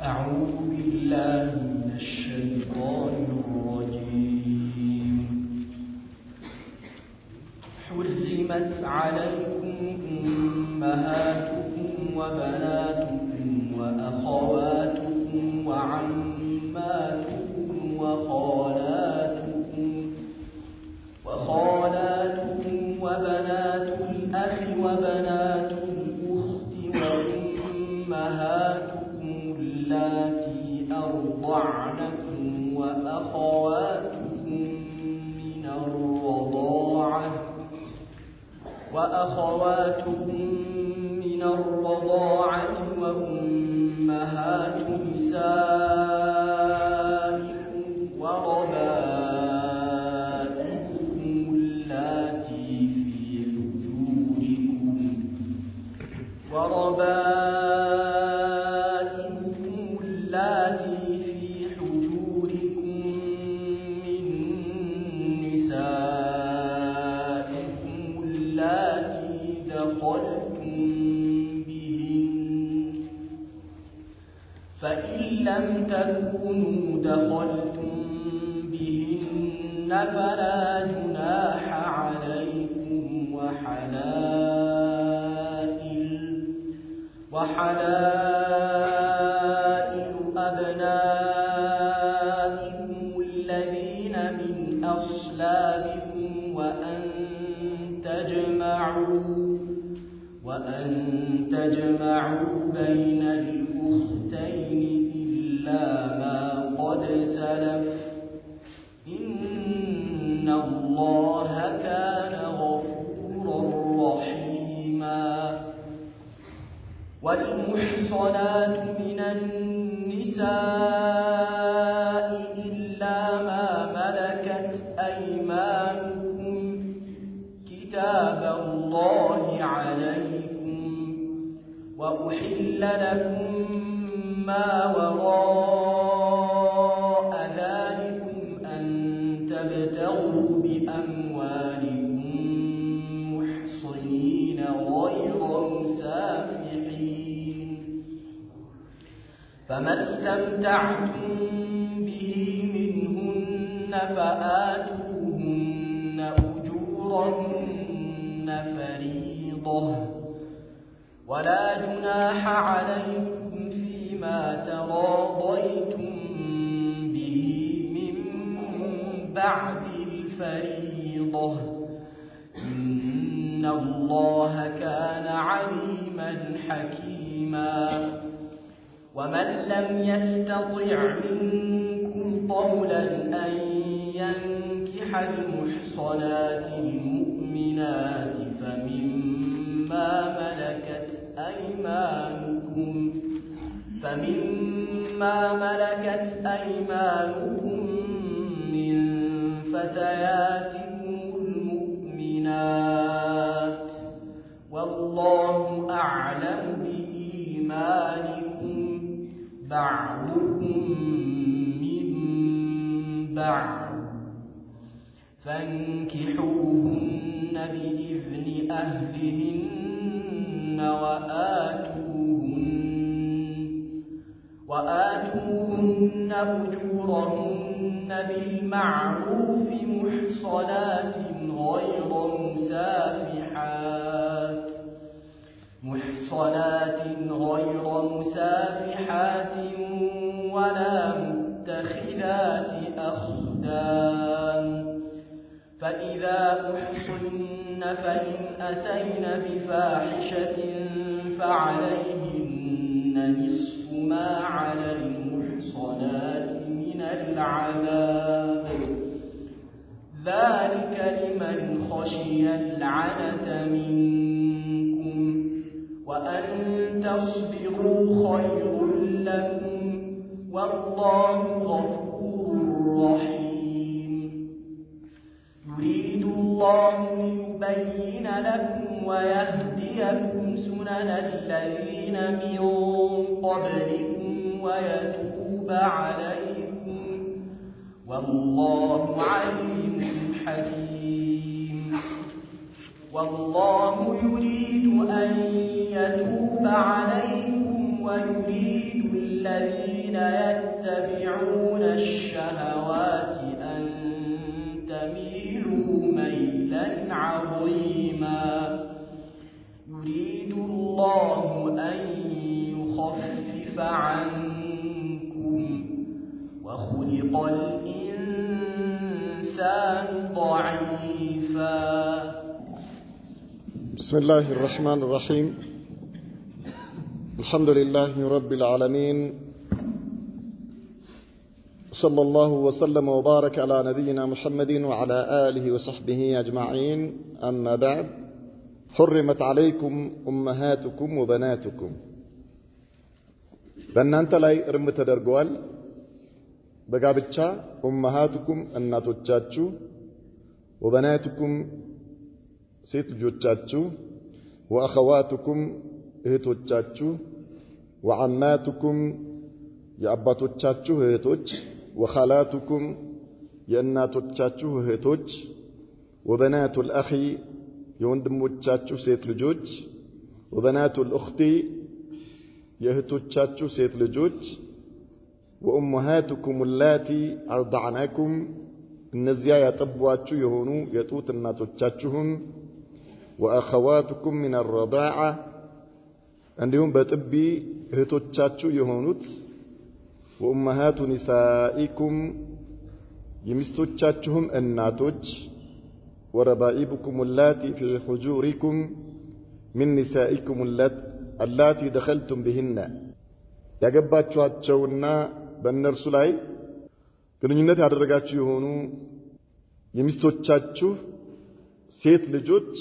أعوذ بالله من الشيطان الرجيم. حرمت عليكم أمهاتكم وبناتكم وأخواتكم وعماتكم وخالاتكم وبنات الأخ وبنات الأخت وأمهاتكم اللاتي أرضعنكم وأخواتكم من الرضاعة وأمهات نسائكم وربائبكم اللاتي في حجوركم من نسائكم اللاتي دخلتم بهن، فإن لم تكونوا دخلتم بهن فلا جناح عليكم، وحلائل أبنائكم الذين من أصلابكم وأن تجمعوا بين الأختين إلا ما قد سلف، إن الله كان غفورا رحيما. والمحصنات من النساء إلا ما ملكت أيمانكم كتاب الله عليكم، وأحل لكم ما وراء ذلكم أن تبتغوا بأموالكم محصنين غير مسافحين، فما استمتعتم به منهن فآتوهن أجورهن فريضة، ولا جناح عليكم فيما تراضيتم به من بعد الفريضة، إن الله كان عليما حكيما. ومن لم يستطع منكم طولا أن ينكح المحصنات المؤمنات فمما ملكت أيمانكم من فتياتكم المؤمنات، والله أعلم بإيمانكم، بعضكم من بعض، فانكحوهن بإذن أهلهن وآتوهن أجورهن بالمعروف محصنات غير مسافحات ولا متخذات أخدان، فإذا أحصن فإن أتين بفاحشة فعليهن نصف ما على المحصنات من العذاب، ذلك لمن خشي العنة منكم، وأن تصبروا خير لكم، والله غفور رحيم. يريد الله ليبين لكم ويهديكم سنن الذين من قبلكم ويتوب عليكم، والله عليم حكيم. والله يريد أن يتوب عليكم ويريد يريد الذين يتبعون الشهوات أن تميلوا ميلا عظيما يريد الله أن يخفف عنكم وخلق الإنسان ضعيفا. بسم الله الرحمن الرحيم. الحمد لله رب العالمين، صلى الله وسلم وبارك على نبينا محمد وعلى آله وصحبه أجمعين. أما بعد، حرمت عليكم أمهاتكم وبناتكم በእናንተ ላይ እርም ተደርጓል በጋብቻ أمهاتكم እናቶቻችሁ وبناتكم ሴት ልጆቻችሁ وأخواتكم እህቶቻችሁ وعماتكم የአባቶቻችሁ እህቶች وخالاتكم የእናቶቻችሁ እህቶች وبنات الأخ የወንድሞቻችሁ ሴት ልጆች وبنات الأخت የእህቶቻችሁ ሴት ልጆች وأمهاتكم اللاتي أرضعنكم እነዚያ ያጠቧችሁ የሆኑ የጡት እናቶቻችሁም وأخواتكم من الرضاعة እንዲሁም በጥቢ እህቶቻችሁ የሆኑት وأمهات نسائكم የሚስቶቻችሁም እናቶች وربائبكم اللاتي في حجوركم من نسائكم اللاتي دخلتم بهن ያገባችኋቸውና በእነርሱ ላይ ግንኙነት ያደረጋችሁ የሆኑ የሚስቶቻችሁ ሴት ልጆች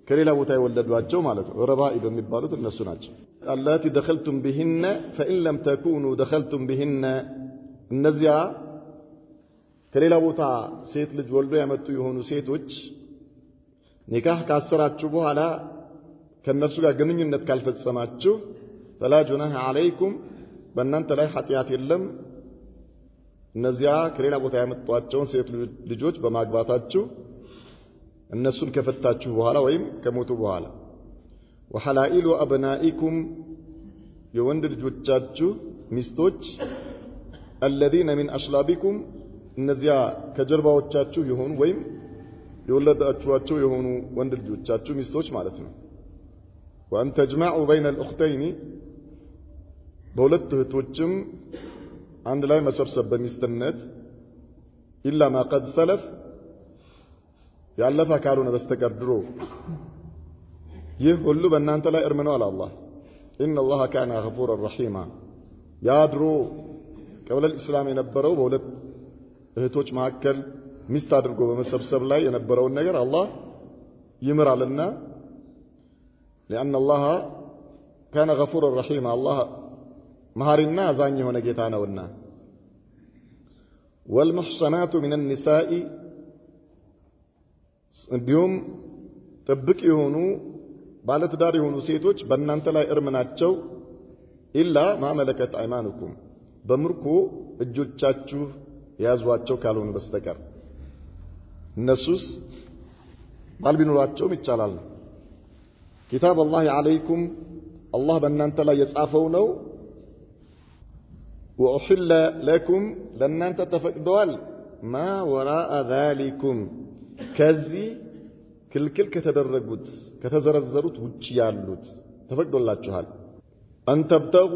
ከሌላ ቦታ የወለዷቸው ማለት ነው። ረባኢብ የሚባሉት እነሱ ናቸው። اللاتي دخلتم بهن فإن لم تكونوا دخلتم بهن እነዚያ ከሌላ ቦታ ሴት ልጅ ወልዶ ያመጡ የሆኑ ሴቶች ኒካህ ካሰራችሁ በኋላ ከነሱ ጋር ግንኙነት ካልፈጸማችሁ فلا جناح عليكم በእናንተ ላይ ኃጢአት የለም እነዚያ ከሌላ ቦታ ያመጧቸውን ሴት ልጆች በማግባታችሁ እነሱን ከፈታችሁ በኋላ ወይም ከሞቱ በኋላ وحلائل أبنائكم የወንድ ልጆቻችሁ ሚስቶች الذين من أصلابكم እነዚያ ከጀርባዎቻችሁ የሆኑ ወይም የወለዳችኋቸው የሆኑ ወንድ ልጆቻችሁ ሚስቶች ማለት ነው። وأن تجمعوا بين الأختين በሁለት እህቶችም አንድ ላይ መሰብሰብ በሚስትነት إلا ما قد سلف ያለፈ ካልሆነ በስተቀር ድሮ ይህ ሁሉ በእናንተ ላይ እርም ነው አለ አላህ። إن الله كان غفورا رحيما ያ ድሮ ቀብለ الإسلام የነበረው በሁለት እህቶች መካከል ሚስት አድርጎ በመሰብሰብ ላይ የነበረውን ነገር አላህ ይምራልና لأن الله كان غفورا رحيما الله መሐሪና አዛኝ የሆነ ጌታ ነውና والمحصنات من النساء እንዲሁም ጥብቅ የሆኑ ባለትዳር የሆኑ ሴቶች በእናንተ ላይ እርም ናቸው ኢላ ማ መለከት አይማኑኩም በምርኮ እጆቻችሁ ያዟቸው ካልሆነ በስተቀር እነሱስ ባል ቢኖራቸውም ይቻላል ነው። ኪታብ አላህ አለይኩም አላህ በእናንተ ላይ የጻፈው ነው። ወኡሂለ ለኩም ለእናንተ ተፈቅደዋል ማ ወራአ ዛሊኩም ከዚህ ክልክል ከተደረጉት ከተዘረዘሩት ውጭ ያሉት ተፈቅዶላችኋል። አንተብተጉ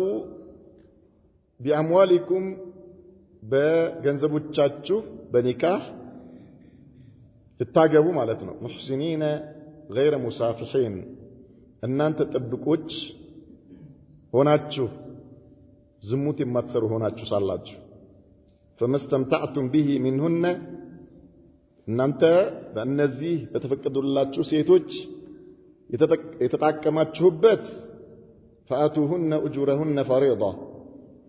ቢአምዋሊኩም በገንዘቦቻችሁ በኒካህ ልታገቡ ማለት ነው። ሙሕሲኒነ ገይረ ሙሳፊሒን እናንተ ጥብቆች ሆናችሁ ዝሙት የማትሰሩ ሆናችሁ ሳላችሁ ፈመስተምታዕቱም ቢሂ ሚንሁነ እናንተ በእነዚህ በተፈቀዱላችሁ ሴቶች የተጣቀማችሁበት ፈአቱሁነ እጁረሁነ ፈሪዳ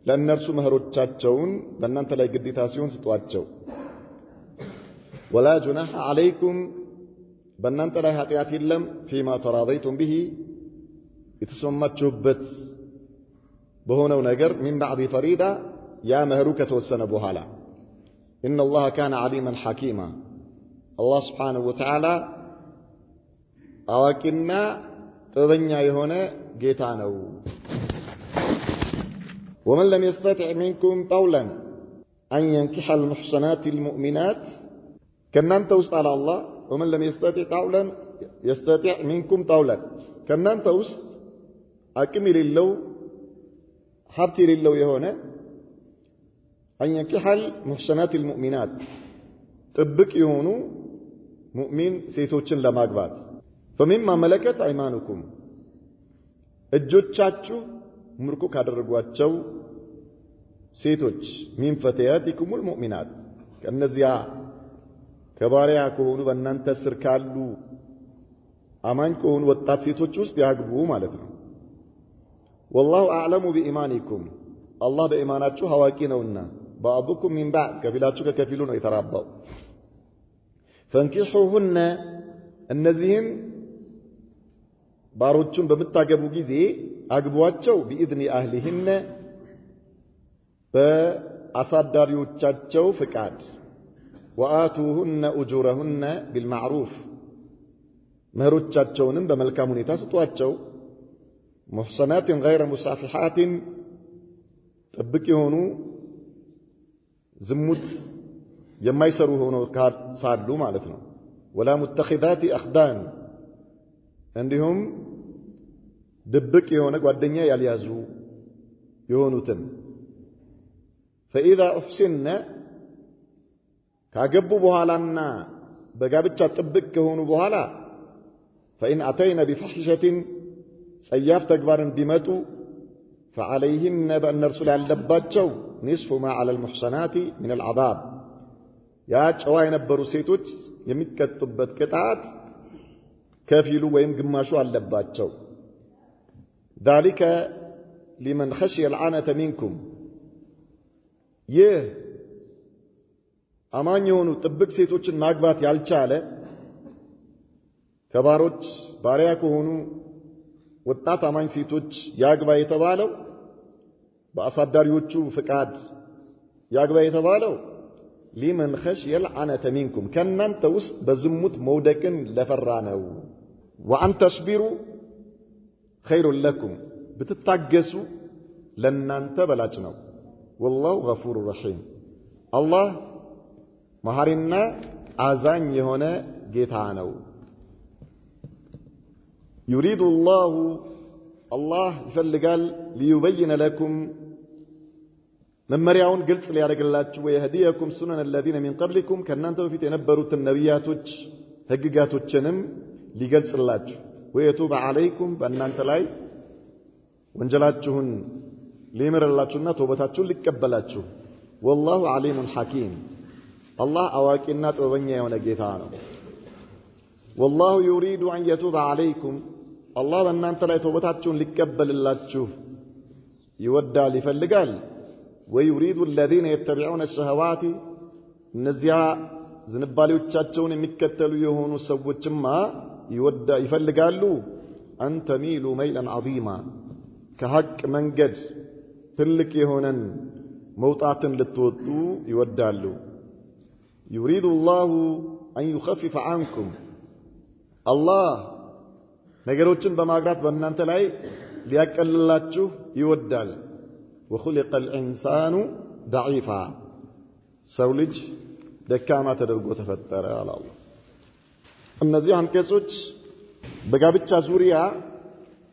ለእነርሱ መህሮቻቸውን በእናንተ ላይ ግዴታ ሲሆን ስጧቸው። ወላ ጁናሐ ዓለይኩም በእናንተ ላይ ኃጢአት የለም ፊማ ተራደይቱም ቢሂ የተስማማችሁበት በሆነው ነገር ሚን ባዕድ ፈሪዳ ያ መህሩ ከተወሰነ በኋላ ኢነላሃ ካነ ዓሊመን ሐኪማ አላህ ስብሓንሁ ወተዓላ አዋቂና ጥበበኛ የሆነ ጌታ ነው። ومن لم يستطع منكم طولا أن ينكح المحصنات المؤمنات كنان توست على الله ومن لم يستطع طولا يستطيع منكم طولا كنان توست أكمل اللو حبتي للو يهونا أن ينكح المحصنات المؤمنات طبق يهونو مؤمن سيتوچن لماغبات فمما ملكت أيمانكم እጆቻችሁ ምርኮ ካደረጓቸው ሴቶች ሚን ፈተያቲኩሙል ሙእሚናት ከነዚያ ከባሪያ ከሆኑ በእናንተ ስር ካሉ አማኝ ከሆኑ ወጣት ሴቶች ውስጥ ያግቡ ማለት ነው። ወላሁ አዕለሙ ቢኢማኒኩም አላህ በኢማናችሁ አዋቂ ነውና ባዕዱኩም ሚን ባዕድ ከፊላችሁ ከከፊሉ ነው የተራባው። ፈንኪሑሁነ እነዚህን ባሮቹን በምታገቡ ጊዜ አግቧቸው ቢኢዝኒ አህሊሂነ በአሳዳሪዎቻቸው ፍቃድ ወአቱሁነ ኡጁረሁነ ቢልማዕሩፍ መህሮቻቸውንም በመልካም ሁኔታ ስጧቸው። ሙሕሰናትን ገይረ ሙሳፊሓትን ጥብቅ የሆኑ ዝሙት የማይሰሩ ሆነው ሳሉ ማለት ነው። ወላ ሙተኺዛቲ አኽዳን እንዲሁም ድብቅ የሆነ ጓደኛ ያልያዙ የሆኑትን ፈኢዛ ኡሕሲነ ካገቡ በኋላና በጋብቻ ጥብቅ ከሆኑ በኋላ ፈኢን አተይነ ቢፋሒሸትን ጸያፍ ተግባርን ቢመጡ ፈዓለይህነ በእነርሱ ላይ ያለባቸው ኒስፉ ማ ዐለ ልሙሕሰናት ምን አልዓዛብ ያ ጨዋ የነበሩ ሴቶች የሚቀጡበት ቅጣት ከፊሉ ወይም ግማሹ አለባቸው። ذلك لمن خشي العنة منكم ይህ አማኝ የሆኑ ጥብቅ ሴቶችን ማግባት ያልቻለ ከባሮች ባሪያ ከሆኑ ወጣት አማኝ ሴቶች ያግባ የተባለው በአሳዳሪዎቹ ፍቃድ ያግባ የተባለው ሊመን خشي العنة منكم ከእናንተ ውስጥ በዝሙት መውደቅን ለፈራ ነው። وأن تصبروا خير لكم ብትታገሱ ለእናንተ በላጭ ነው። والله غفور رحيم الله መሐሪና አዛኝ የሆነ ጌታ ነው። يريد الله الله ይፈልጋል ليبين لكم መመሪያውን ግልጽ ሊያደርግላችሁ ወየህዲየኩም ሱነነ الذين من قبلكم ከእናንተ በፊት የነበሩትን ነቢያቶች ህግጋቶችንም ሊገልጽላችሁ ወየቱበ ዐለይኩም በእናንተ ላይ ወንጀላችሁን ሊምርላችሁና ተውበታችሁን ሊቀበላችሁ ወላሁ ዐሊሙን ሐኪም አላህ አዋቂና ጥበበኛ የሆነ ጌታ ነው። ወላሁ ዩሪዱ አን የቱበ ዐለይኩም አላህ በእናንተ ላይ ተውበታችሁን ሊቀበልላችሁ ይወዳል ይፈልጋል። ወዩሪዱ الذين يتبعون الشهوات እነዚያ ዝንባሌዎቻቸውን የሚከተሉ የሆኑ ሰዎችማ ይፈልጋሉ አን ተሚሉ መይለን ዐዚማ ከሐቅ መንገድ ትልቅ የሆነን መውጣትን ልትወጡ ይወዳሉ። ዩሪዱ ላሁ አን ዩኸፊፈ ዐንኩም አላህ ነገሮችን በማግራት በእናንተ ላይ ሊያቀልላችሁ ይወዳል። ወኹሊቀ ልኢንሳኑ ደዒፋ ሰው ልጅ ደካማ ተደርጎ ተፈጠረ አለ አላህ። እነዚህ አንቀጾች በጋብቻ ዙሪያ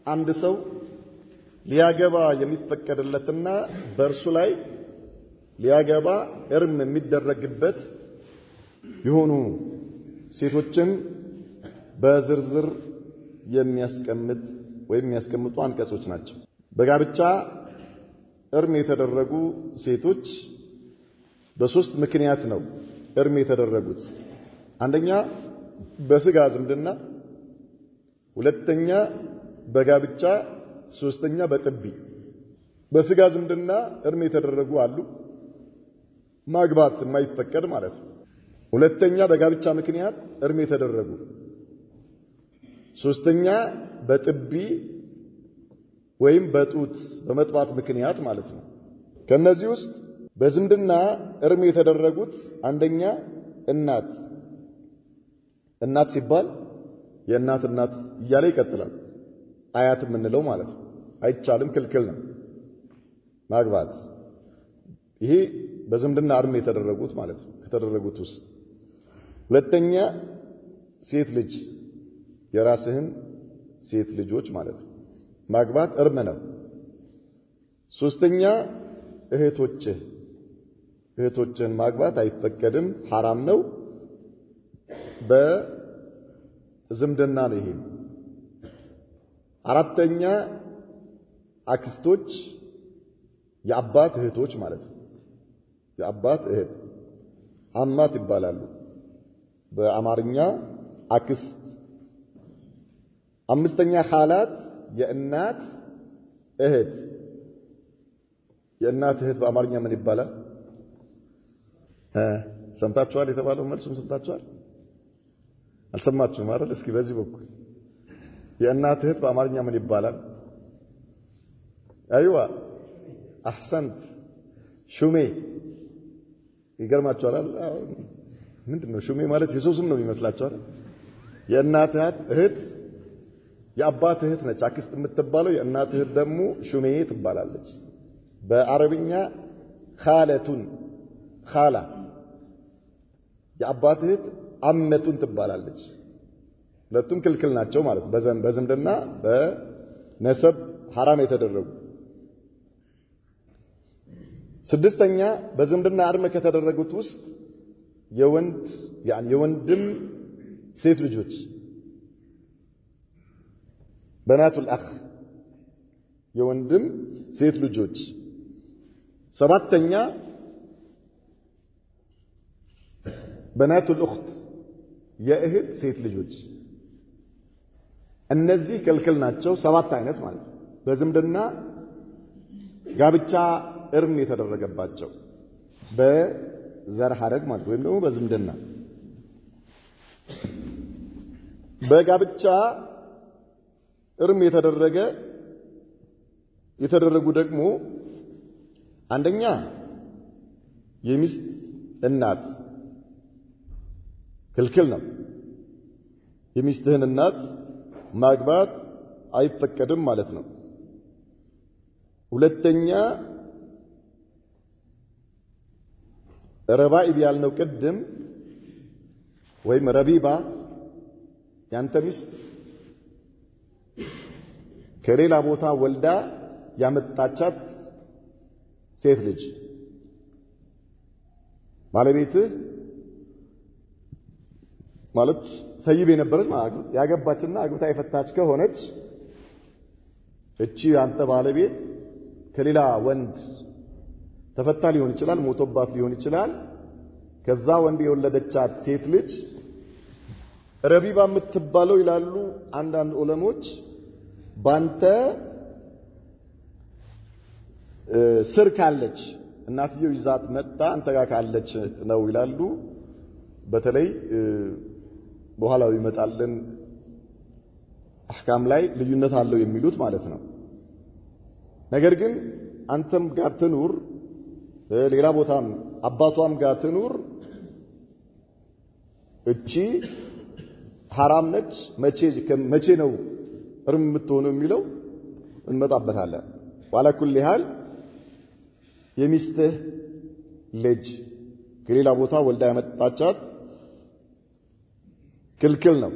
አንድ ሰው ሊያገባ የሚፈቀድለትና በእርሱ ላይ ሊያገባ እርም የሚደረግበት የሆኑ ሴቶችን በዝርዝር የሚያስቀምጥ ወይም የሚያስቀምጡ አንቀጾች ናቸው። በጋብቻ እርም የተደረጉ ሴቶች በሶስት ምክንያት ነው እርም የተደረጉት። አንደኛ በስጋ ዝምድና፣ ሁለተኛ በጋብቻ፣ ሶስተኛ በጥቢ። በስጋ ዝምድና እርም የተደረጉ አሉ፣ ማግባት የማይፈቀድ ማለት ነው። ሁለተኛ በጋብቻ ምክንያት እርም የተደረጉ፣ ሶስተኛ በጥቢ ወይም በጡት በመጥባት ምክንያት ማለት ነው። ከነዚህ ውስጥ በዝምድና እርም የተደረጉት አንደኛ እናት ሲባል የእናት እናት እያለ ይቀጥላል። አያት የምንለው ማለት ነው። አይቻልም፣ ክልክል ነው። ማግባት ይሄ በዝምድና አርም የተደረጉት ማለት ነው ከተደረጉት ውስጥ ሁለተኛ ሴት ልጅ የራስህን ሴት ልጆች ማለት ነው ማግባት እርም ነው ሶስተኛ እህቶችን ማግባት አይፈቀድም حرام ነው በዝምድና ነው ይሄ አራተኛ አክስቶች የአባት እህቶች ማለት ነው የአባት እህት አማት ይባላሉ በአማርኛ አክስት አምስተኛ ኻላት የእናት እህት በአማርኛ ምን ይባላል ሰምታችኋል የተባለው መልሱም ሰምታችኋል አልሰማችሁም አይደል እስኪ በዚህ በኩል የእናት እህት በአማርኛ ምን ይባላል አይዋ አህሰንት ሹሜ ይገርማችኋል ምንድነው ሹሜ ማለት የሰው ስም ነው የሚመስላችሁ አይደል የእናት እህት የአባት እህት ነች አክስት የምትባለው የእናት እህት ደግሞ ሹሜ ትባላለች በአረብኛ ኻለቱን ኻላ የአባት እህት አመቱን ትባላለች ሁለቱም ክልክል ናቸው ማለት በዝምድና በነሰብ حرام የተደረጉ ስድስተኛ በዝምድና አርም ከተደረጉት ውስጥ የወንድም ሴት ልጆች በናቱል አኽ የወንድም ሴት ልጆች ሰባተኛ በናቱል ኡኽት የእህት ሴት ልጆች እነዚህ ክልክል ናቸው ሰባት አይነት ማለት ነው በዝምድና ጋብቻ እርም የተደረገባቸው በዘር ሐረግ ማለት ወይም ደግሞ በዝምድና በጋብቻ እርም የተደረጉ ደግሞ አንደኛ የሚስት እናት ክልክል ነው የሚስትህን እናት ማግባት አይፈቀድም ማለት ነው ሁለተኛ ረባኢብ ያልነው ቅድም ወይም ረቢባ ያንተ ሚስት ከሌላ ቦታ ወልዳ ያመጣቻት ሴት ልጅ ባለቤትህ ማለት ሰይብ የነበረች ማለት ያገባችና አግብታ የፈታች ከሆነች እቺ አንተ ባለቤት ከሌላ ወንድ ተፈታ ሊሆን ይችላል ሞቶባት ሊሆን ይችላል ከዛ ወንድ የወለደቻት ሴት ልጅ ረቢባ የምትባለው ይላሉ አንዳንድ ዑለሞች ባንተ ስር ካለች እናትየው ይዛት መጣ አንተ ጋር ካለች ነው ይላሉ በተለይ በኋላው ይመጣልን አህካም ላይ ልዩነት አለው የሚሉት ማለት ነው ነገር ግን አንተም ጋር ትኑር ሌላ ቦታም አባቷም ጋር ትኑር እቺ حرام ነች መቼ ነው እርም የምትሆነው የሚለው እንመጣበታለን ዋላ ኩል ሐል የሚስትህ ልጅ ከሌላ ቦታ ወልዳ ያመጣቻት ክልክል ነው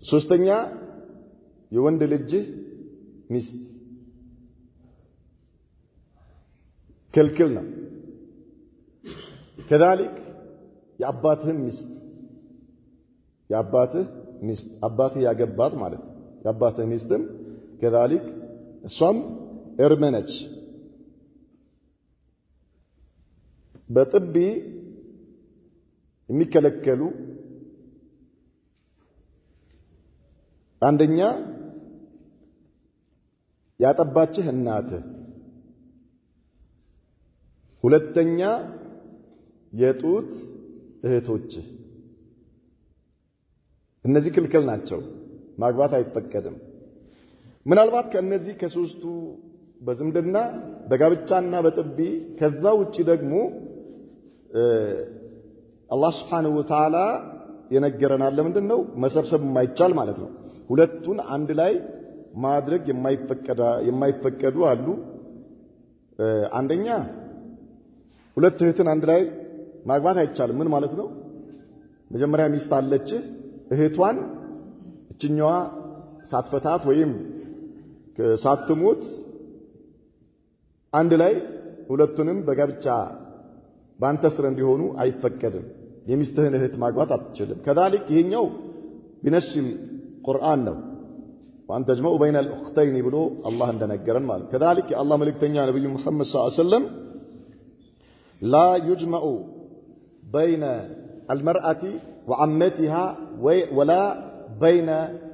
ሶስተኛ የወንድ ልጅ ሚስት ክልክል ነው كذلك የአባትህ ሚስት አባትህ ያገባት ማለት ነው የአባትህ ሚስትም كذلك እሷም እርም ነች በጥቢ የሚከለከሉ አንደኛ ያጠባችህ እናትህ ሁለተኛ የጡት እህቶችህ እነዚህ ክልክል ናቸው ማግባት አይፈቀድም ምናልባት ከነዚህ ከሶስቱ በዝምድና በጋብቻና በጥቢ ከዛ ውጪ ደግሞ አላህ Subhanahu Wa Ta'ala የነገረናል ለምንድነው መሰብሰብ የማይቻል ማለት ነው ሁለቱን አንድ ላይ ማድረግ የማይፈቀዱ አሉ። አንደኛ ሁለት እህትን አንድ ላይ ማግባት አይቻልም። ምን ማለት ነው? መጀመሪያ ሚስት አለች፣ እህቷን እችኛዋ ሳትፈታት ወይም ሳትሞት አንድ ላይ ሁለቱንም በጋብቻ ባንተ ስር እንዲሆኑ አይፈቀድም። የሚስትህን እህት ማግባት አትችልም። ከዛልክ ይሄኛው ቢነሽል ቁርአን ነው። وأن تجمعوا بين الأختين ብሎ አላህ እንደነገረን ማለት። ከዛልክ የአላህ መልእክተኛ ነብዩ መሐመድ ሰለላሁ ዐለይሂ ወሰለም لا يجمع بين المرأة وعمتها ولا بين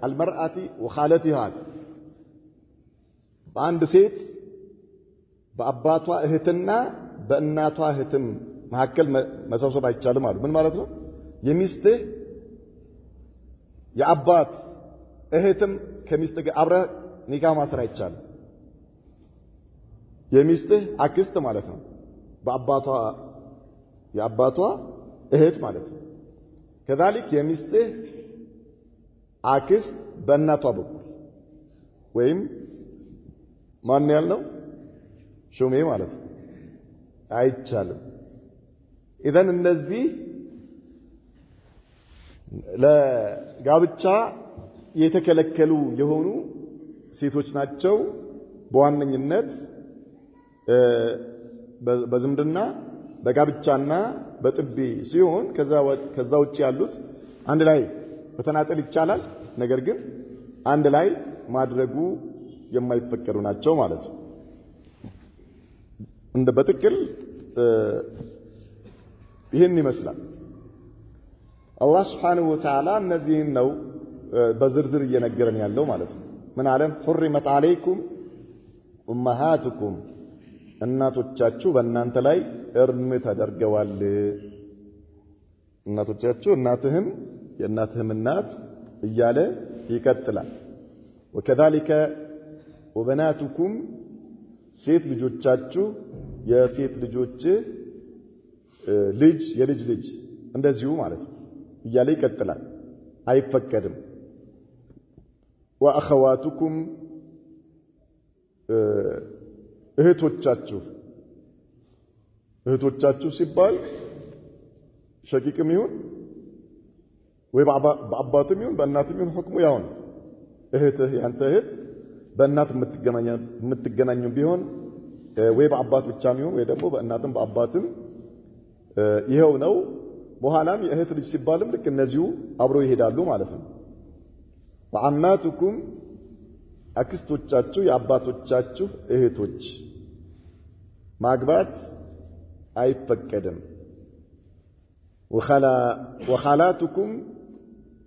المرأة وخالتها በአንድ ሴት በአባቷ እህትና በእናቷ እህትም መካከል መሰብሰብ አይቻልም አሉ። ምን ማለት ነው? የሚስትህ የአባት እህትም ከሚስትህ ጋር አብረህ ኒካህ ማሰር አይቻልም። የሚስትህ አክስት ማለት ነው፣ በአባቷ የአባቷ እህት ማለት ነው። ከዛልክ የሚስትህ አክስት በእናቷ በኩል ወይም ማን ያልነው ሹሜ ማለት ነው አይቻልም። ኢዘን እነዚህ ለጋብቻ የተከለከሉ የሆኑ ሴቶች ናቸው። በዋነኝነት በዝምድና በጋብቻና በጥቢ ሲሆን ከዛ ውጪ ያሉት አንድ ላይ በተናጠል ይቻላል። ነገር ግን አንድ ላይ ማድረጉ የማይፈቀዱ ናቸው ማለት ነው። እንደ በጥቅል ይህን ይመስላል። አላህ Subhanahu Wa Ta'ala እነዚህን ነው በዝርዝር እየነገረን ያለው ማለት ነው። ምን አለም? حرمت عليكم أمهاتكم እናቶቻችሁ በእናንተ ላይ እርም ተደርገዋል። እናቶቻችሁ እናትህም የእናትህም እናት እያለ ይቀጥላል። وكذلك وبناتكم ሴት ልጆቻችሁ የሴት ልጆች ልጅ የልጅ ልጅ እንደዚሁ ማለት ነው እያለ ይቀጥላል። አይፈቀድም። وأخواتكم እህቶቻችሁ ሲባል ሸቂቅም ይሁን ወይ በአባትም ይሁን በእናትም ይሁን ሁክሙ ያው ነው። እህትህ ያንተ እህት በእናት የምትገናኙ ቢሆን ወይ በአባት ብቻም ይሁን ወይ ደግሞ በእናትም በአባትም ይሄው ነው። በኋላም የእህት ልጅ ሲባልም ልክ እነዚሁ አብሮ ይሄዳሉ ማለት ነው። ወአማቱኩም አክስቶቻችሁ የአባቶቻችሁ እህቶች ማግባት አይፈቀድም። ወኻላቱኩም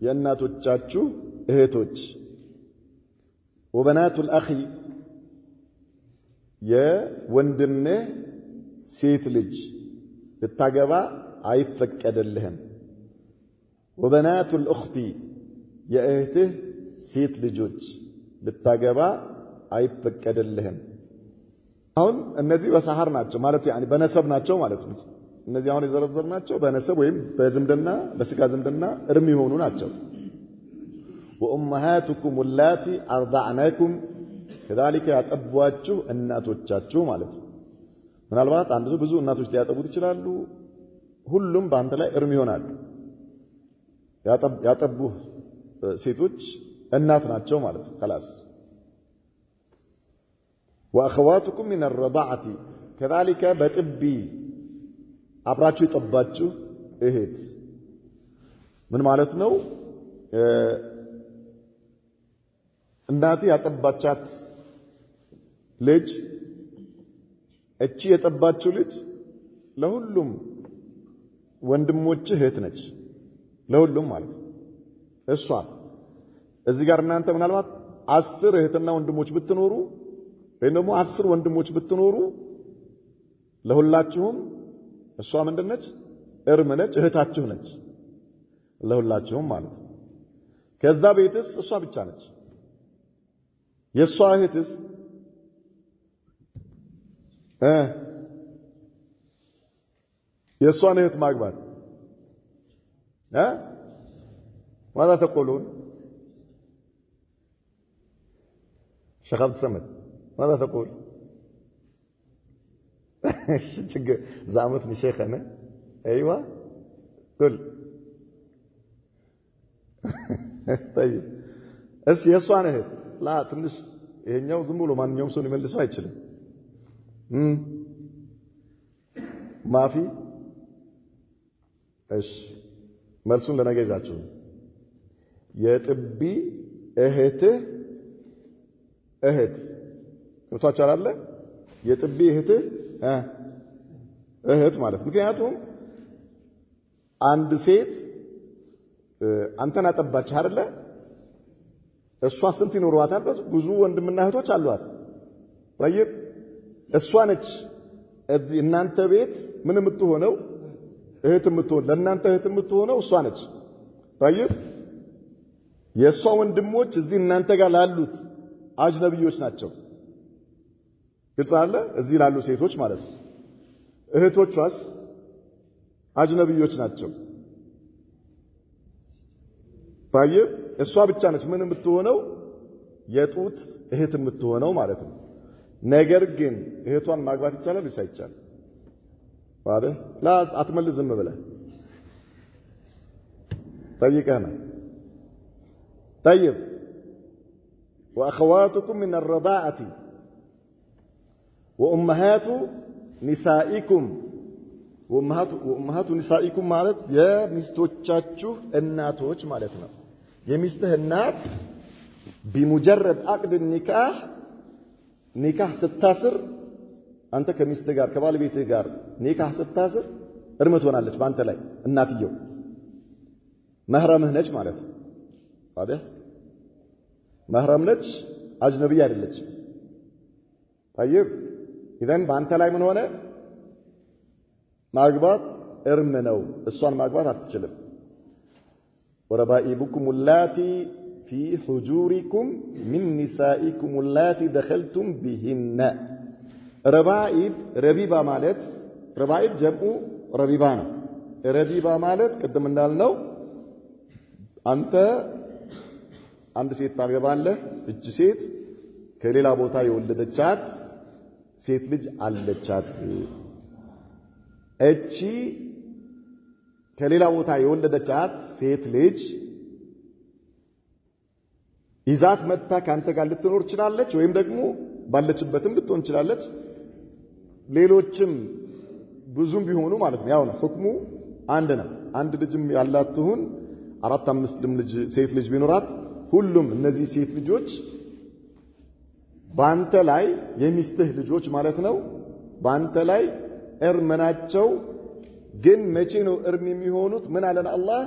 የእናቶቻችሁ እህቶች ወበናቱል አኺ የወንድምህ ሴት ልጅ ልታገባ አይፈቀድልህም። ወበናቱል ኡኽቲ የእህትህ ሴት ልጆች ልታገባ አይፈቀድልህም። አሁን እነዚህ በሰሃር ናቸው ማለት ያኒ በነሰብ ናቸው ማለት ነው። እነዚህ አሁን የዘረዘርናቸው በነሰብ ወይም በዝምድና በስጋ ዝምድና እርም የሆኑ ናቸው። ወኡመሃቱኩም اللاتی አርضعنكم كذلك ያጠቧችሁ እናቶቻችሁ ማለት ነው። ምናልባት አንድ ብዙ እናቶች ሊያጠቡት ይችላሉ። ሁሉም በአንተ ላይ እርም ይሆናሉ። ያጠቡህ ሴቶች እናት ናቸው ማለት ነው። خلاص واخواتكم من الرضاعه كذلك በጥቢ አብራችሁ የጠባችሁ እህት ምን ማለት ነው? እናት ያጠባቻት ልጅ እቺ የጠባችው ልጅ ለሁሉም ወንድሞች እህት ነች። ለሁሉም ማለት ነው። እሷ እዚህ ጋር እናንተ ምናልባት 10 እህትና ወንድሞች ብትኖሩ ወይ ደግሞ 10 ወንድሞች ብትኖሩ ለሁላችሁም እሷ ምንድነች? እርም ነች፣ እህታችሁ ነች። ለሁላችሁም ማለት ነው። ከዛ ቤትስ እሷ ብቻ ነች። የሷ እህትስ የሷን እህት ማግባት ماذا تقولون? شيخ عبد الصمد ماذا تقول؟ زعمتني شيخ أنا أيوة قل طيب يسوع نهت لا تنش ይሄኛው ዝም ብሎ ማንኛውም ሰው ሊመልሰው አይችልም ማፊ እሺ መልሱን ለነገ ይዛችሁ የጥቢ እህት ወጣቻለ አይደል የጥቢ እህት ማለት ምክንያቱም አንድ ሴት አንተን አጠባች አይደል እሷ ስንት ይኖርዋታል ብዙ ወንድምና እህቶች አሏት طيب እሷ ነች እዚህ እናንተ ቤት ምን የምትሆነው እህት የምትሆን ለእናንተ እህት የምትሆነው እሷ ነች طيب የሷ ወንድሞች እዚህ እናንተ ጋር ላሉት አጅነብዮች ናቸው ግልጽ አለ እዚህ ላሉ ሴቶች ማለት ነው እህቶቿስ አጅነብዮች ናቸው طيب እሷ ብቻ ነች ምን የምትሆነው የጡት እህት የምትሆነው ማለት ነው ነገር ግን እህቷን ማግባት ይቻላል ወይስ አይቻልም واضح لا አትመልስ ዝም ብለህ ጠይቀና طيب واخواتكم من الرضاعه وامهات نسائكم وامهات نسائكم ማለት የሚስቶቻችሁ እናቶች ማለት ነው የሚስትህ እናት بمجرد عقد النكاح ኒካህ ስታስር አንተ ከሚስትህ ጋር ከባለቤትህ ጋር ኒካህ ስታስር እርምት ሆናለች ባንተ ላይ እናትየው መህረምህ ነች ማለት ነው አይደል መህረም ነች አጅነቢ አይደለች طيب اذا ባንተ ላይ ምን ሆነ ማግባት እርም ነው እሷን ማግባት አትችልም وربائبكم اللاتي في حجوركم من نسائكم اللاتي دخلتم بهن ربائب ربيبا ማለት ربائب جمع ربيبا ነው ربيبا ማለት ቀደም እንዳልነው አንተ አንድ ሴት ታገባለህ እጅ ሴት ከሌላ ቦታ የወለደቻት ሴት ልጅ አለቻት እቺ ከሌላ ቦታ የወለደቻት ሴት ልጅ ይዛት መጣ ካንተ ጋር ልትኖር ይችላልች ወይም ደግሞ ባለችበትም ልትሆን ይችላልች ሌሎችም ብዙም ቢሆኑ ማለት ነው ያው ነው ሁክሙ አንድ ነው አንድ ልጅም ያላትሁን 4-5 ልጅ ሴት ልጅ ቢኖራት ሁሉም እነዚህ ሴት ልጆች ባንተ ላይ የሚስትህ ልጆች ማለት ነው ባንተ ላይ እርመናቸው ግን መቼ ነው እርም የሚሆኑት ምን አለን አላህ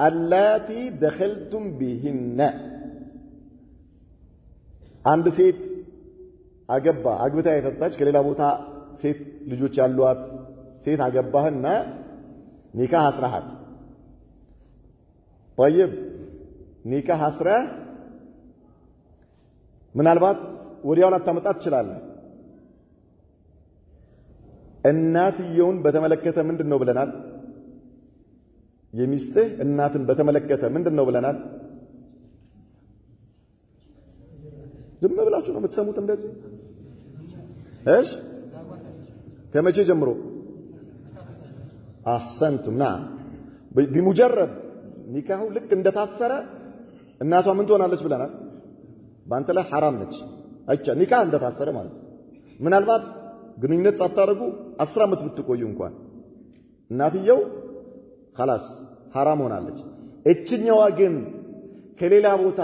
አላቲ دخلتم بهن አንድ ሴት አግብታ የፈታች ከሌላ ቦታ ሴት ልጆች ያሏት ሴት አገባህና ኒካህ አስራህ طيب ኒካህ አስራህ ምናልባት ወዲያው ላታመጣት ይችላል እናትየውን በተመለከተ ምንድነው ብለናል የሚስትህ እናትን በተመለከተ ምንድነው ብለናል ዝም ብላችሁ ነው የምትሰሙት እንደዚህ እሺ ከመቼ ጀምሮ احسنتم نعم بمجرد ኒካሁ ልክ እንደታሰረ እናቷ ምን ትሆናለች ብለናል ባንተ ላይ حرام ነች አይቻ ኒካህ እንደታሰረ ማለት ምናልባት ግንኙነት ሳታረጉ 10 ዓመት ብትቆዩ እንኳን እናትየው خلاص حرام ሆናለች እችኛዋ ግን ከሌላ ቦታ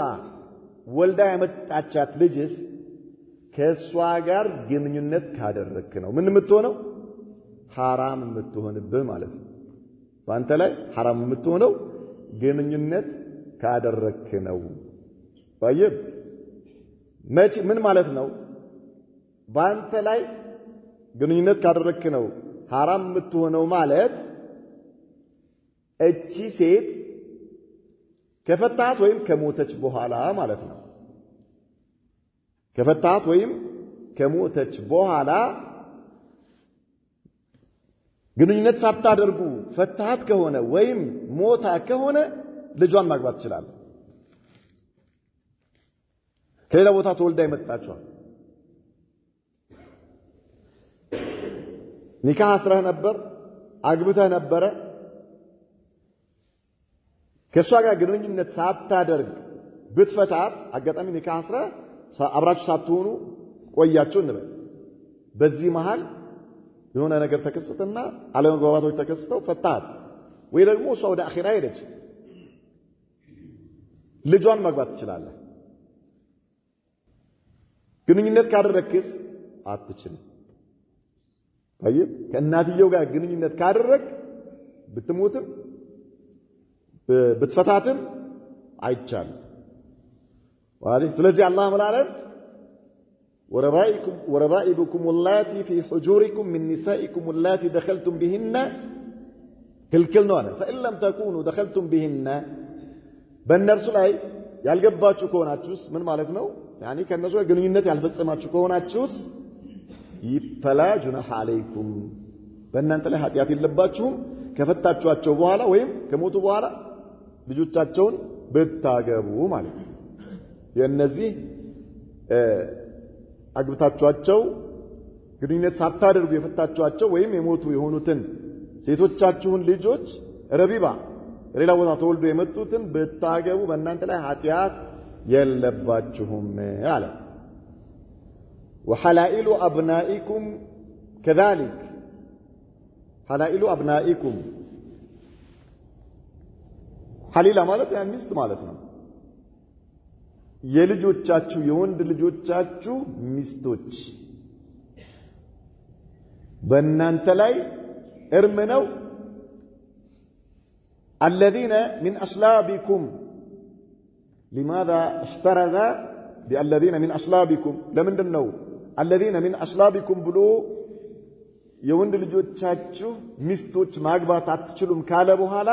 ወልዳ ያመጣቻት ልጅስ ከሷ ጋር ግንኙነት ካደረክ ነው ምን የምትሆነው حرام የምትሆንብህ ማለት ነው ባንተ ላይ حرام የምትሆነው ግንኙነት ካደረክ ነው طيب ምን ማለት ነው ባንተ ላይ ግንኙነት ካደረክ ነው حرام የምትሆነው ማለት እቺ ሴት ከፈታት ወይም ከሞተች በኋላ ማለት ነው ከፈታት ወይም ከሞተች በኋላ ግንኙነት ሳታደርጉ ፈታት ከሆነ ወይም ሞታ ከሆነ ልጇን ማግባት ይችላል ከሌላ ቦታ ተወልዳ የመጣችው ኒካህ አስረህ ነበር አግብተህ ነበረ ከሷ ጋር ግንኙነት ሳታደርግ ብትፈታት አጋጣሚ ኒካህ አስረህ አብራችሁ ሳትሆኑ ቆያችሁ እንበል በዚህ መሃል የሆነ ነገር ተከሰተና አለመግባባቶች ተከስተው ፈታት ወይ ደግሞ እሷ ወደ አኺራ ሄደች ልጇን ማግባት ትችላለህ ግንኙነት ካደረክስ አትችልም طيب ከእናትየው ጋር ግንኙነት ካደረክ ብትሞትም ብትፈታትም አይቻልም ዋሊ ስለዚህ አላህ መላለም وربائبكم اللاتي في حجوركم من نسائكم اللاتي دخلتم بهن كلكلنا فإن لم تكونوا دخلتم بهن በእነርሱ ላይ ያልገባችሁ ከሆናችሁስ ምን ማለት ነው يعني ከነሱ ጋር ግንኙነት ያልፈጸማችሁ ከሆናችሁስ ይፈላ ጁናህ አለይኩም በእናንተ ላይ ኃጢአት የለባችሁም ከፈታችኋቸው በኋላ ወይም ከሞቱ በኋላ ልጆቻቸውን ብታገቡ ማለት ነው የነዚህ አግብታችኋቸው ግንኙነት ሳታደርጉ የፈታችኋቸው ወይም የሞቱ የሆኑትን ሴቶቻችሁን ልጆች ረቢባ ሌላ ቦታ ተወልዶ የመጡትን ብታገቡ በእናንተ ላይ ኃጢአት የለባችሁም አለ وحلائل أبنائكم كذلك حلائل أبنائكم حليلة ማለት ያን ሚስት ማለት ነው የልጆቻችሁ የወንድ ልጆቻችሁ ሚስቶች በእናንተ ላይ እርም ነው الذين من أصلابكم لماذا احترز بالذين من أصلابكم لمن ነው الذين من أصلابكم ብሎ የወንድ ልጆቻችሁ ሚስቶች ማግባት አትችሉም ካለ በኋላ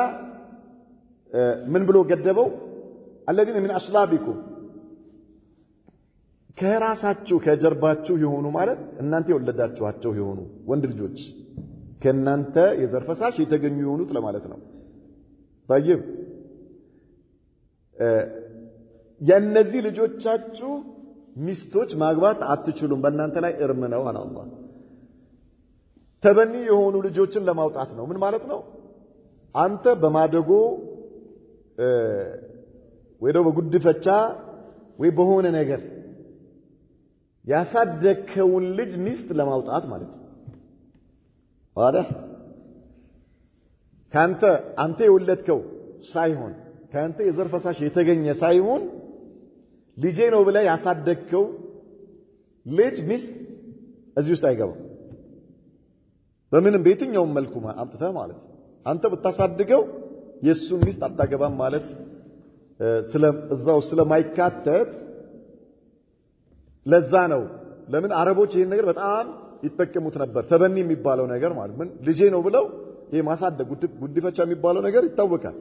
ምን ብሎ ገደበው الذين من أصلابكم ከራሳችሁ ከጀርባችሁ የሆኑ ማለት እናንተ የወለዳችኋቸው የሆኑ ወንድ ልጆች ከናንተ የዘር ፈሳሽ የተገኙ የሆኑት ለማለት ነው طيب የነዚህ ልጆቻችሁ ሚስቶች ማግባት አትችሉም በእናንተ ላይ እርም ነው አለ አላህ ተበኒ የሆኑ ልጆችን ለማውጣት ነው ምን ማለት ነው አንተ በማደጎ ወይ ደግሞ በጉድፈቻ ወይ በሆነ ነገር ያሳደከውን ልጅ ሚስት ለማውጣት ማለት ነው واضح አንተ የወለድከው ሳይሆን ካንተ የዘር ፈሳሽ የተገኘ ሳይሆን ልጄ ነው ብለህ ያሳደከው ልጅ ሚስት እዚህ ውስጥ አይገባም በምንም በየትኛውም መልኩ አምጥተህ ማለት ነው አንተ ብታሳድገው የሱን ሚስት አታገባም ማለት እዛው ስለማይካተት ለዛ ነው ለምን አረቦች ይሄን ነገር በጣም ይተከሙት ነበር ተበኒ የሚባለው ነገር ማለት ምን ልጄ ነው ብለው ይሄ ማሳደግ ጉድፈቻ የሚባለው ነገር ይታወቃል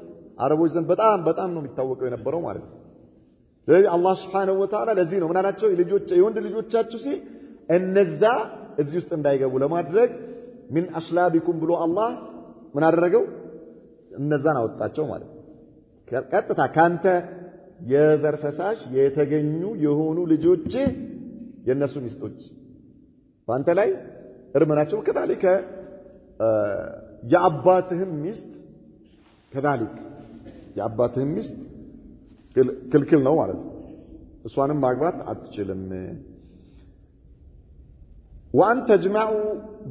አረቦች ዘንድ በጣም ነው የሚታወቀው የነበረው ማለት ነው ስለዚህ አላህ Subhanahu Wa Ta'ala ለዚህ ነው ምን አላቸው የወንድ ልጆቻችሁ ሲል እነዛ እዚህ ውስጥ እንዳይገቡ ለማድረግ ምን አስላቢኩም ብሎ አላህ ምን አደረገው እነዛን አወጣቸው ማለት ነው ቀጥታ ካንተ የዘር ፈሳሽ የተገኙ የሆኑ ልጆች የነሱ ሚስቶች ባንተ ላይ እርምናቸው ከታሊከ የአባትህም ሚስት ከታሊክ የአባትህም ሚስት ክልክል ነው ማለት ነው እሷንም ማግባት አትችልም وأن تجمعوا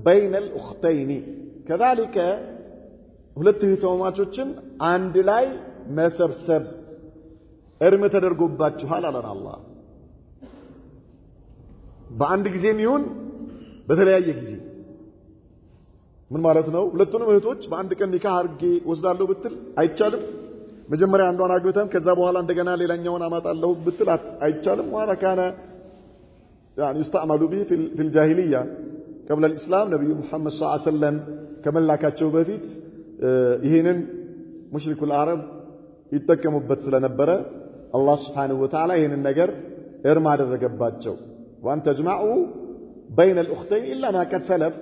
بين الأختين كذلك ሁለት እህቶማቾችን አንድ ላይ መሰብሰብ እርም ተደርጎባችኋል አለን አላህ በአንድ ጊዜም ይሁን በተለያየ ጊዜ ምን ማለት ነው ሁለቱንም እህቶች በአንድ ቀን ኒካህ አድርጌ ወስዳለሁ ብትል አይቻልም መጀመሪያ አንዷን አግብተን ከዛ በኋላ እንደገና ሌላኛውን አማጣለሁ ብትል አይቻልም وهذا كان يعني يستعمل به في الجاهلية قبل الإسلام نبي محمد صلى الله عليه وسلم كما ላካቸው በፊት ይሄንን ሙሽሪኩ العرب ይተከሙበት ስለነበረ አላህ Subhanahu Wa Ta'ala ይሄንን ነገር እርም አደረገባቸው وأن تجمعوا بين الأختين إلا ما قد سلف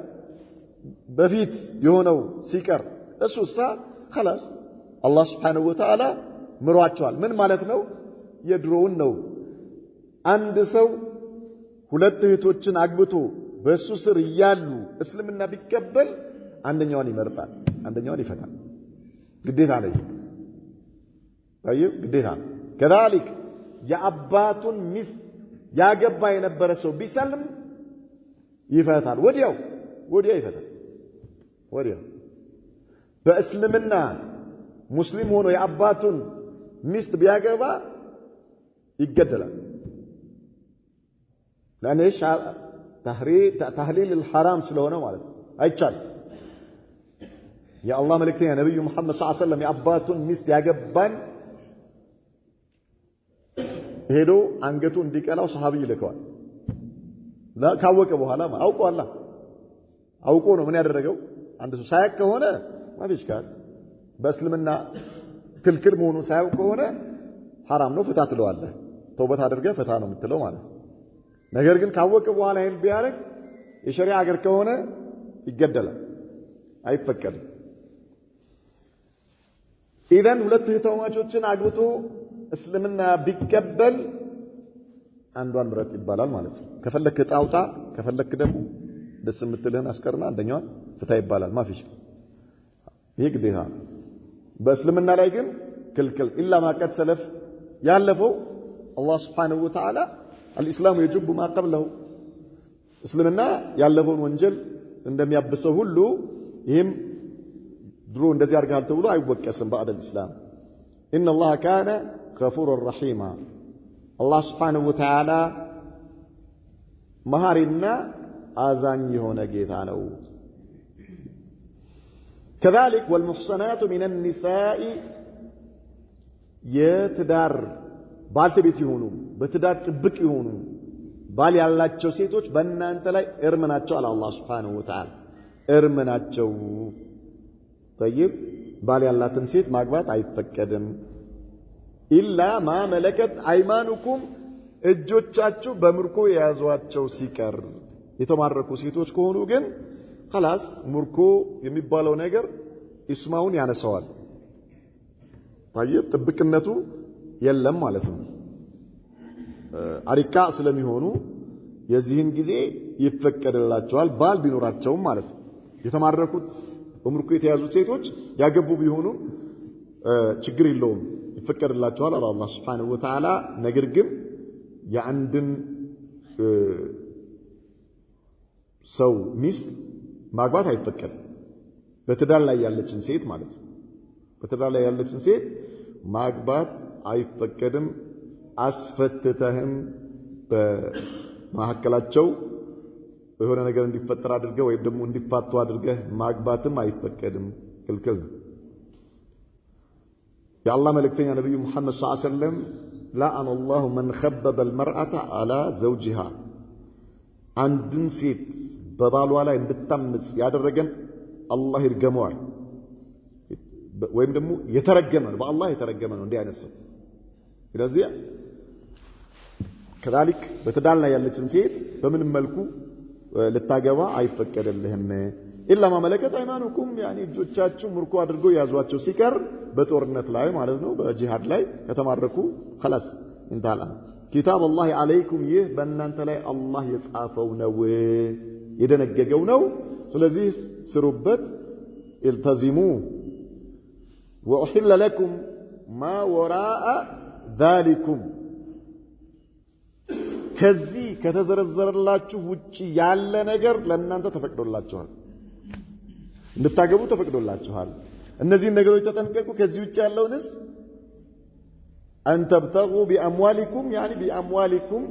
በፊት የሆነው ሲቀር እሱሳ خلاص አላህ Subhanahu Wa Ta'ala ምሯቸዋል ምን ማለት ነው የድሮውን ነው አንድ ሰው ሁለት እህቶችን አግብቶ በሱ ስር ያሉ እስልምና ቢቀበል አንደኛውን ይመርጣል፣ አንደኛውን ይፈታል። ግዴታ ነው። ግዴታ ነው። كذلك የአባቱን ሚስት ያገባ የነበረ ሰው ቢሰልም ይፈታል። ወዲያው ይፈታል። ወዲያው በእስልምና ሙስሊም ሆኖ የአባቱን ሚስት ቢያገባ ይገደላል። ለኔሽ ተህሊል الحرام ስለሆነ ማለት ነው። አይቻልም። የአላህ መልእክተኛ ነብዩ መሐመድ ሰለላሁ ዐለይሂ ወሰለም የአባቱን ሚስት ያገባን ሄዶ አንገቱ እንዲቀላው ሱሐቢይ ልከዋል። ካወቀ በኋላ አውቆ ነው ምን ያደረገው? አንድ ሰው ሳያውቅ ከሆነ ማፊሽ ካል በእስልምና ክልክል መሆኑን ሳያውቅ ከሆነ ሐራም ነው፣ ፍታ ትለዋለህ። ተውበት አድርገህ ፍታ ነው የምትለው ማለት ነው። ነገር ግን ካወቀ በኋላ ይሄን ቢያደርግ የሸሪዓ ሀገር ከሆነ ይገደላል፣ አይፈቀድም። ኢዘን ሁለት እህትማማቾችን አግብቶ እስልምና ቢቀበል አንዷን ምረጥ ይባላል ማለት ነው። ከፈለክ ጣውጣ፣ ከፈለክ ደግሞ ደስ የምትልህን አስቀርና አንደኛዋን ፍታ ይባላል። ማፊሽ ይሄ ግዴታ ነው። በእስልምና ላይ ግን ክልክል ኢላ ማቀድ ሰለፍ ያለፈው አላህ Subhanahu Wa Ta'ala الاسلام يجب ما قبله እስልምና ያለፈውን ወንጀል እንደሚያብሰው ሁሉ ይሄም ድሮ እንደዚህ አድርጋል ተብሎ አይወቀስም። بعد الاسلام ان الله كان غفورا رحيما الله Subhanahu Wa Ta'ala መሐሪና አዛኝ የሆነ ጌታ ነው። كذلك والمحصنات من النساء የትዳር ባልተቤት ይሆኑ በትዳር ጥብቅ ይሆኑ ባል ያላቸው ሴቶች በእናንተ ላይ እርም ናቸው አለ አላህ Subhanahu Wa Ta'ala። እርም ናቸው። طيب ባል ያላትን ሴት ማግባት አይፈቀድም። ኢላ ማ መለከት አይማኑኩም እጆቻችሁ በምርኮ የያዟቸው ሲቀር የተማረኩ ሴቶች ከሆኑ ግን خلاص ምርኮ የሚባለው ነገር እስማውን ያነሳዋል። طيب ጥብቅነቱ የለም ማለት ነው። አሪካ ስለሚሆኑ የዚህን ጊዜ ይፈቀድላቸዋል ባል ቢኖራቸውም ማለት ነው። የተማረኩት በምርኮ የተያዙት ሴቶች ያገቡ ቢሆኑ ችግር የለውም፣ ይፈቀድላቸዋል አለ አላህ Subhanahu Wa Ta'ala። ነገር ግን የአንድን ሰው ሚስት ማግባት አይፈቀድም። በትዳር ላይ ያለችን ሴት ማለት ነው። በትዳር ላይ ያለችን ሴት ማግባት አይፈቀድም። አስፈትተህም በመሐከላቸው የሆነ ነገር እንዲፈጠር አድርገህ ወይም ደግሞ እንዲፋቱ አድርገህ ማግባትም አይፈቀድም፣ ክልክል ነው። የአላህ መልእክተኛ ነብዩ መሐመድ ሰለላሁ ዐለይሂ ወሰለም لعن الله من خبب المرأة على زوجها አንድን ሴት በባሏ ላይ እንድታምጽ ያደረገን አላህ ይርገመዋል። ወይም ደግሞ የተረገመ ነው፣ በአላህ የተረገመ ነው እንዲህ አይነት ሰው። ስለዚህ كذلك በትዳር ላይ ያለችን ሴት በምንም መልኩ ልታገባ አይፈቀድልህም። ኢላ ማ መለከት አይማኑኩም ያኒ እጆቻችሁ ምርኮ አድርገው ያዟቸው ሲቀር በጦርነት ላይ ማለት ነው፣ በጂሃድ ላይ ከተማረኩ خلاص እንታላ ኪታብ አላህ አለይኩም ይህ በእናንተ ላይ አላህ የጻፈው ነው፣ የደነገገው ነው። ስለዚህ ስሩበት። التزموا وأحل لكم ما وراء ذلكم ከዚህ ከተዘረዘረላችሁ ውጪ ያለ ነገር ለእናንተ ተፈቅዶላችኋል፣ እንድታገቡ ተፈቅዶላችኋል። እነዚህ ነገሮች ተጠንቀቁ። ከዚህ ውጪ ያለውንስ أن تبتغوا بأموالكم يعني بأموالكم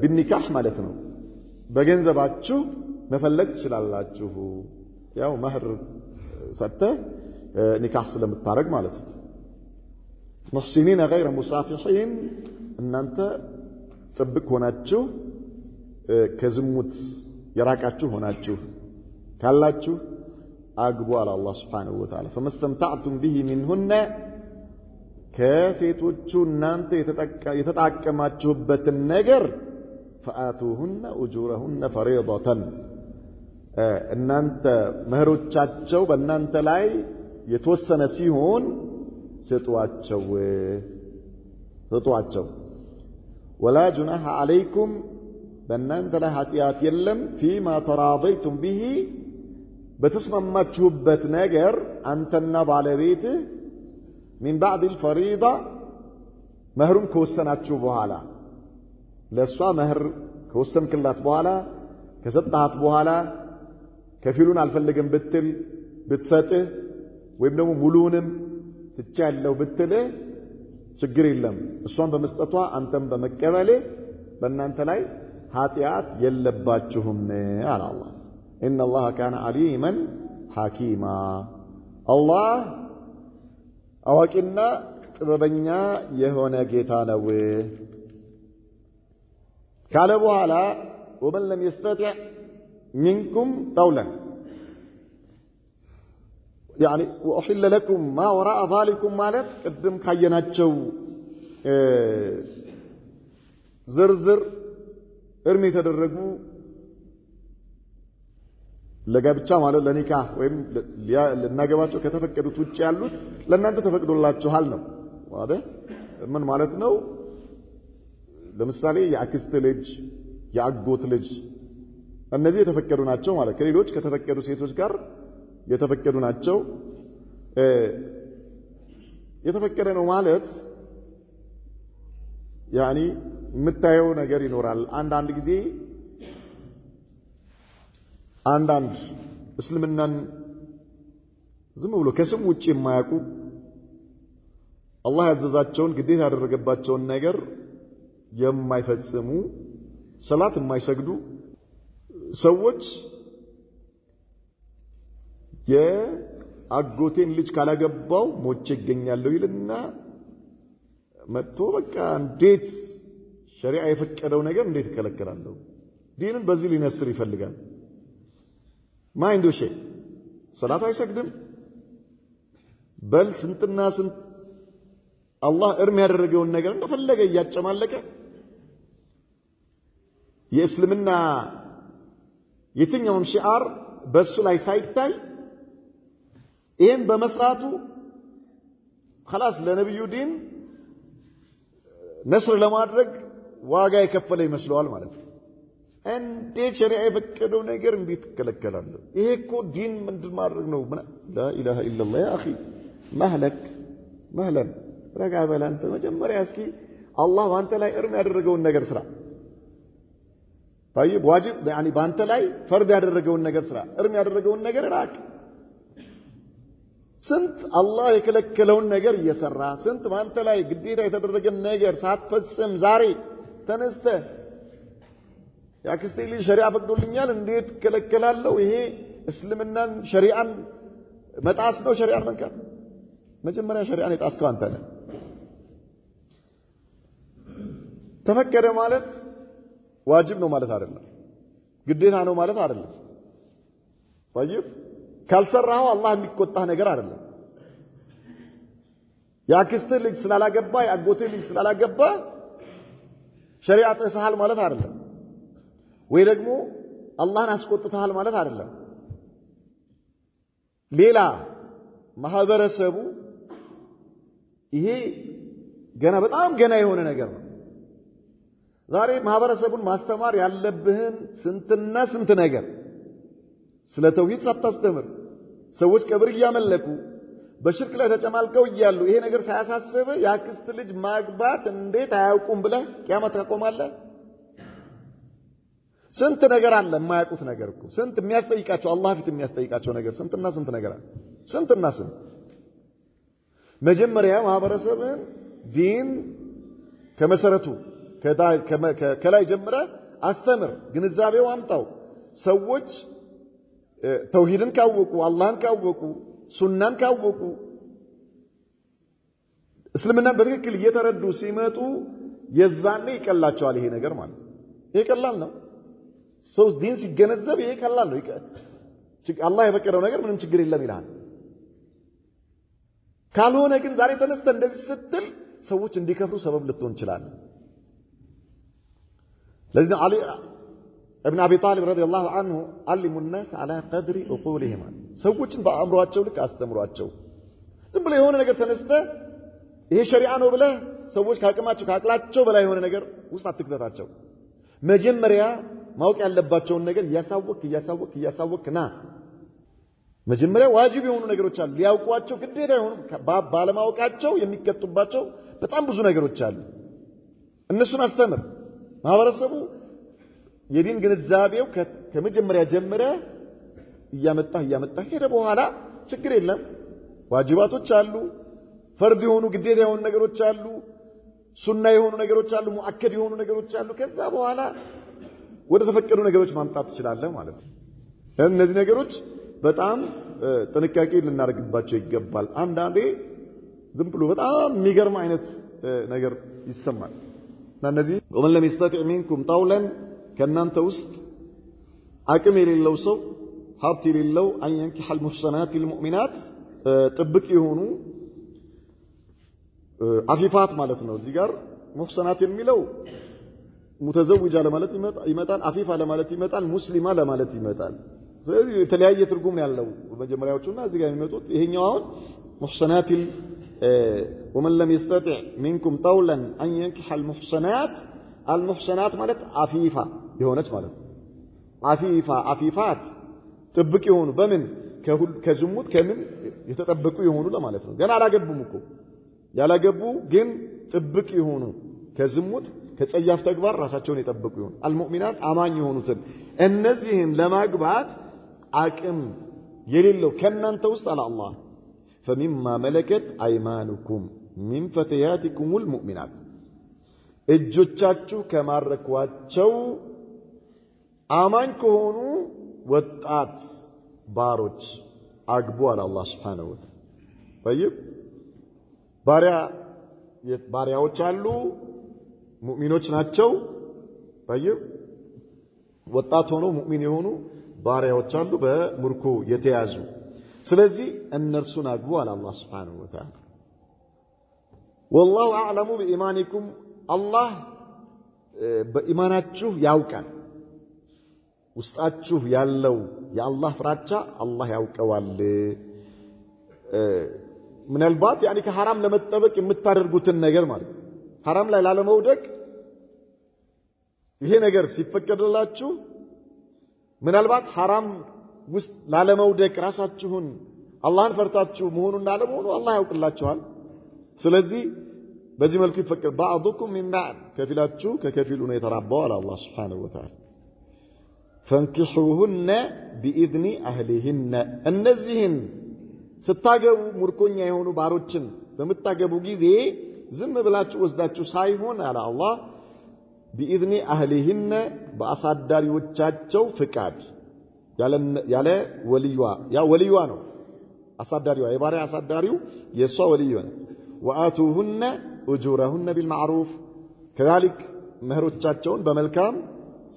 بالنكاح ማለት ነው። በገንዘባችሁ መፈለግ ትችላላችሁ። ያው መህር ሰጥተህ ኒካህ ስለምታረግ ማለት ነው። ሙህሲኒን غير ሙሳፊሒን እናንተ ጥብቅ ሆናችሁ ከዝሙት የራቃችሁ ሆናችሁ ካላችሁ አግቡ አለ አላህ Subhanahu Wa Ta'ala። فمستمتعتم به منهن ከሴቶቹ እናንተ የተጣቀማችሁበትን ነገር فآتوهن أجورهن فريضة እናንተ መህሮቻቸው በእናንተ ላይ የተወሰነ ሲሆን ስጧቸው። ولا جناح عليكم በእናንተ ላይ ኃጢአት የለም ፊማ ተራضይቱም ቢሂ በተስማማችሁበት ነገር አንተና ባለቤትህ ሚን ባዕድ الفريضة መህሩን ከወሰናችሁ በኋላ ለሷ መህር ከወሰንክላት በኋላ ከሰጣት በኋላ ከፊሉን አልፈልግም ብትል ብትሰጥህ ወይም ደግሞ ሙሉንም ትቻለው ብትልህ ችግር የለም እሷን በመስጠቷ አንተም በመቀበልህ በእናንተ ላይ ኃጢአት የለባችሁም አለ አላህ إن الله كان عليما حكيما الله አዋቂና ጥበበኛ የሆነ ጌታ ነው ካለ በኋላ ومن لم يستطع منكم طولا يعني وأحل لكم ما وراء ذلكم ማለት ቅድም ካየናቸው ዝርዝር እርም የተደረጉ ለጋብቻ ማለት ለኒካህ ወይም ለናገባቸው ከተፈቀዱት ውጪ ያሉት ለእናንተ ተፈቅዶላችኋል ነው አይደል ምን ማለት ነው ለምሳሌ የአክስት ልጅ የአጎት ልጅ እነዚህ የተፈቀዱ ናቸው ማለት ከሌሎች ከተፈቀዱ ሴቶች ጋር የተፈቀዱ ናቸው የተፈቀደ ነው ማለት ያኒ የምታየው ነገር ይኖራል አንዳንድ ጊዜ አንዳንድ እስልምናን ዝም ብሎ ከስም ውጪ የማያውቁ አላህ ያዘዛቸውን ግዴታ ያደረገባቸውን ነገር የማይፈጽሙ ሰላት የማይሰግዱ ሰዎች የአጎቴን ልጅ ካላገባው ሞቼ ይገኛለሁ ይልና መጥቶ በቃ እንዴት ሸሪዓ የፈቀደው ነገር እንዴት ይከለከላለሁ ዲንን በዚህ ሊነስር ይፈልጋል ما عنده شيء صلاة አይሰግድም በል ስንትና ስንት አላህ እርም ያደረገውን ነገር እንደፈለገ ያጨማለቀ የእስልምና የትኛውም ሺዓር በሱ ላይ ሳይታይ ይሄን በመስራቱ خلاص ለነብዩ ዲን ነስር ለማድረግ ዋጋ የከፈለ ይመስለዋል ማለት ነው እንዴት ሸሪዓ የፈቀደው ነገር እንዴት ይከለከላል ይሄ እኮ ዲን ምንድን ማድረግ ነው لا اله الا الله يا اخي مهلا ረጋ በል አንተ መጀመሪያ እስኪ አላህ ባንተ ላይ እርም ያደረገውን ነገር ስራ طيب واجب يعني ባንተ ላይ ፈርድ ያደረገውን ነገር ስራ እርም ያደረገውን ነገር ራቅ ስንት አላህ የከለከለውን ነገር እየሰራ ስንት ባንተ ላይ ግዴታ የተደረገ ነገር ሳትፈጽም ዛሬ ተነስተ ያክስቴ ልጅ ሸሪዓ ፈቅዶልኛል እንዴት ከለከላለሁ ይሄ እስልምናን ሸሪዓን መጣስ ነው ሸሪዓን መንካት መጀመሪያ ሸሪዓን የጣስከው አንተ ነህ ተፈቀደ ማለት ዋጅብ ነው ማለት አይደለም ግዴታ ነው ማለት አይደለም طيب ካልሰራው አላህ የሚቆጣህ ነገር አይደለም ያክስቴ ልጅ ስላላገባ ያጎቴ ልጅ ስላላገባ ሸሪዓ ጥሰሃል ማለት አይደለም ወይ ደግሞ አላህን አስቆጥተሃል ማለት አይደለም ሌላ ማህበረሰቡ ይሄ ገና በጣም ገና የሆነ ነገር ነው ዛሬ ማህበረሰቡን ማስተማር ያለብህን ስንትና ስንት ነገር ስለ ተውሂድ ሳታስተምር ሰዎች ቀብር እያመለኩ በሽርክ ላይ ተጨማልቀው እያሉ ይሄ ነገር ሳያሳስብ ያክስት ልጅ ማግባት እንዴት አያውቁም ብለህ ቂያመት ታቆማለህ ስንት ነገር አለ የማያውቁት ነገር እኮ ስንት የሚያስጠይቃቸው አላህ ፊት የሚያስጠይቃቸው ነገር ስንትና ስንት ነገር አለ ስንትና ስንት መጀመሪያ ማህበረሰብን ዲን ከመሰረቱ ከላይ ጀምረ አስተምር ግንዛቤው አምጣው ሰዎች ተውሂድን ካወቁ አላህን ካወቁ ሱናን ካወቁ እስልምናን በትክክል እየተረዱ ሲመጡ የዛኔ ይቀላቸዋል ይሄ ነገር ማለት ይሄ ቀላል ነው ሰው ዲን ሲገነዘብ ይሄ ቀላል ነው አላህ የፈቀደው ነገር ምንም ችግር የለም ይላል ካልሆነ ግን ዛሬ ተነስተ እንደዚህ ስትል ሰዎች እንዲከፍሩ ሰበብ ልትሆን ይችላል ለዚህ አሊ ابن ابي طالب رضي الله عنه علم الناس على قدر عقولهم ሰዎችን በአእምሮአቸው ልክ አስተምሯቸው ዝም ብለህ የሆነ ነገር ተነስተ ይሄ ሸሪዓ ነው ብለህ ሰዎች ካቅማቸው ካቅላቸው በላይ የሆነ ነገር ውስጥ አትክተታቸው። መጀመሪያ ማወቅ ያለባቸውን ነገር እያሳወቅ ና። መጀመሪያ ዋጅብ የሆኑ ነገሮች አሉ፣ ሊያውቋቸው ግዴታ የሆኑ ባለማወቃቸው የሚቀጡባቸው በጣም ብዙ ነገሮች አሉ። እነሱን አስተምር። ማህበረሰቡ የዲን ግንዛቤው ከመጀመሪያ ጀምረ እያመጣህ ሄደ በኋላ ችግር የለም። ዋጅባቶች አሉ፣ ፈርድ የሆኑ ግዴታ የሆኑ ነገሮች አሉ፣ ሱና የሆኑ ነገሮች አሉ፣ ሙአከድ የሆኑ ነገሮች አሉ። ከዛ በኋላ ወደ ተፈቀዱ ነገሮች ማምጣት ትችላለህ ማለት ነው። እነዚህ ነገሮች በጣም ጥንቃቄ ልናደርግባቸው ይገባል። አንዳንዴ ዝም ብሎ በጣም የሚገርም አይነት ነገር ይሰማል። እና እነዚህ ወመን ለም ይስተጢዕ ሚንኩም ጠውለን ከእናንተ ውስጥ አቅም የሌለው ሰው ሀብት የሌለው አን የንኪሐል ሙሕሰናቲል ሙእሚናት ጥብቅ የሆኑ አፊፋት ማለት ነው። እዚህ ጋር ሙሕሰናት የሚለው ሙተዘውጃ ለማለት ይመጣል፣ አፊፋ ለማለት ይመጣል፣ ሙስሊማ ለማለት ይመጣል። ስለዚህ የተለያየ ትርጉም ያለው መጀመሪያዎቹና እዚህ ጋር የሚመጡት ይሄኛው አሁን ሙሕሰናቲል ወመን ለም ይስተጢዕ ሚንኩም ጠውለን አን የንኪሐል ሙሕሰናት አልሙሕሰናት ማለት አፊፋ የሆነች ማለት ነው። አፊፋት ጥብቅ የሆኑ በምን ከዝሙት ከምን የተጠበቁ የሆኑ ለማለት ነው። ገና አላገቡም እኮ ያላገቡ ግን ጥብቅ የሆኑ ከዝሙት ከጸያፍ ተግባር ራሳቸውን የጠበቁ ይሆኑ አልሙእሚናት አማኝ የሆኑትን እነዚህን ለማግባት አቅም የሌለው ከናንተ ውስጥ አለ አላህ ፈሚማ መለከት አይማኑኩም ሚን ፈተያቲኩሙል ሙእሚናት እጆቻችሁ ከማረኳቸው አማኝ ከሆኑ ወጣት ባሮች አግቡ አለ አላህ Subhanahu Wa Ta'ala። طيب ባሪያዎች አሉ ሙእሚኖች ናቸው። طيب ወጣት ሆነው ሙእሚን የሆኑ ባሪያዎች አሉ በምርኮ የተያዙ። ስለዚህ እነርሱን አግቡ አለ አላህ Subhanahu Wa Ta'ala። والله اعلم بإيمانكم አላህ በኢማናችሁ ያውቃል። ውስጣችሁ ያለው የአላህ ፍራቻ አላህ ያውቀዋል። ምናልባት ያኒ ከሐራም ለመጠበቅ የምታደርጉትን ነገር ማለት ሐራም ላይ ላለመውደቅ ይሄ ነገር ሲፈቀድላችሁ ምናልባት ሐራም ውስጥ ላለመውደቅ ራሳችሁን አላህን ፈርታችሁ መሆኑን ላለመሆኑ አላህ ያውቅላችኋል። ስለዚህ በዚህ መልኩ ይፈቀድ بعضكم من بعض ከፊላችሁ ከከፊሉ ነው የተራባው አለ አላህ Subhanahu Wa Ta'ala። فانكحوهن بإذن أهلهن እነዚህን ስታገቡ ሙርኮኛ የሆኑ ባሮችን በመታገቡ ጊዜ ዝም ብላችሁ ወስዳችሁ ሳይሆን አለ አላህ بإذن أهلهن በአሳዳሪዎቻቸው ፍቃድ ያለ ወልዩዋ ያ ወልዩዋ ነው አሳዳሪዋ የባሪያ አሳዳሪው የሷ ወልዩዋ ነው። وآتوهن أجورهن بالمعروف كذلك مهروቻቸውን በመልካም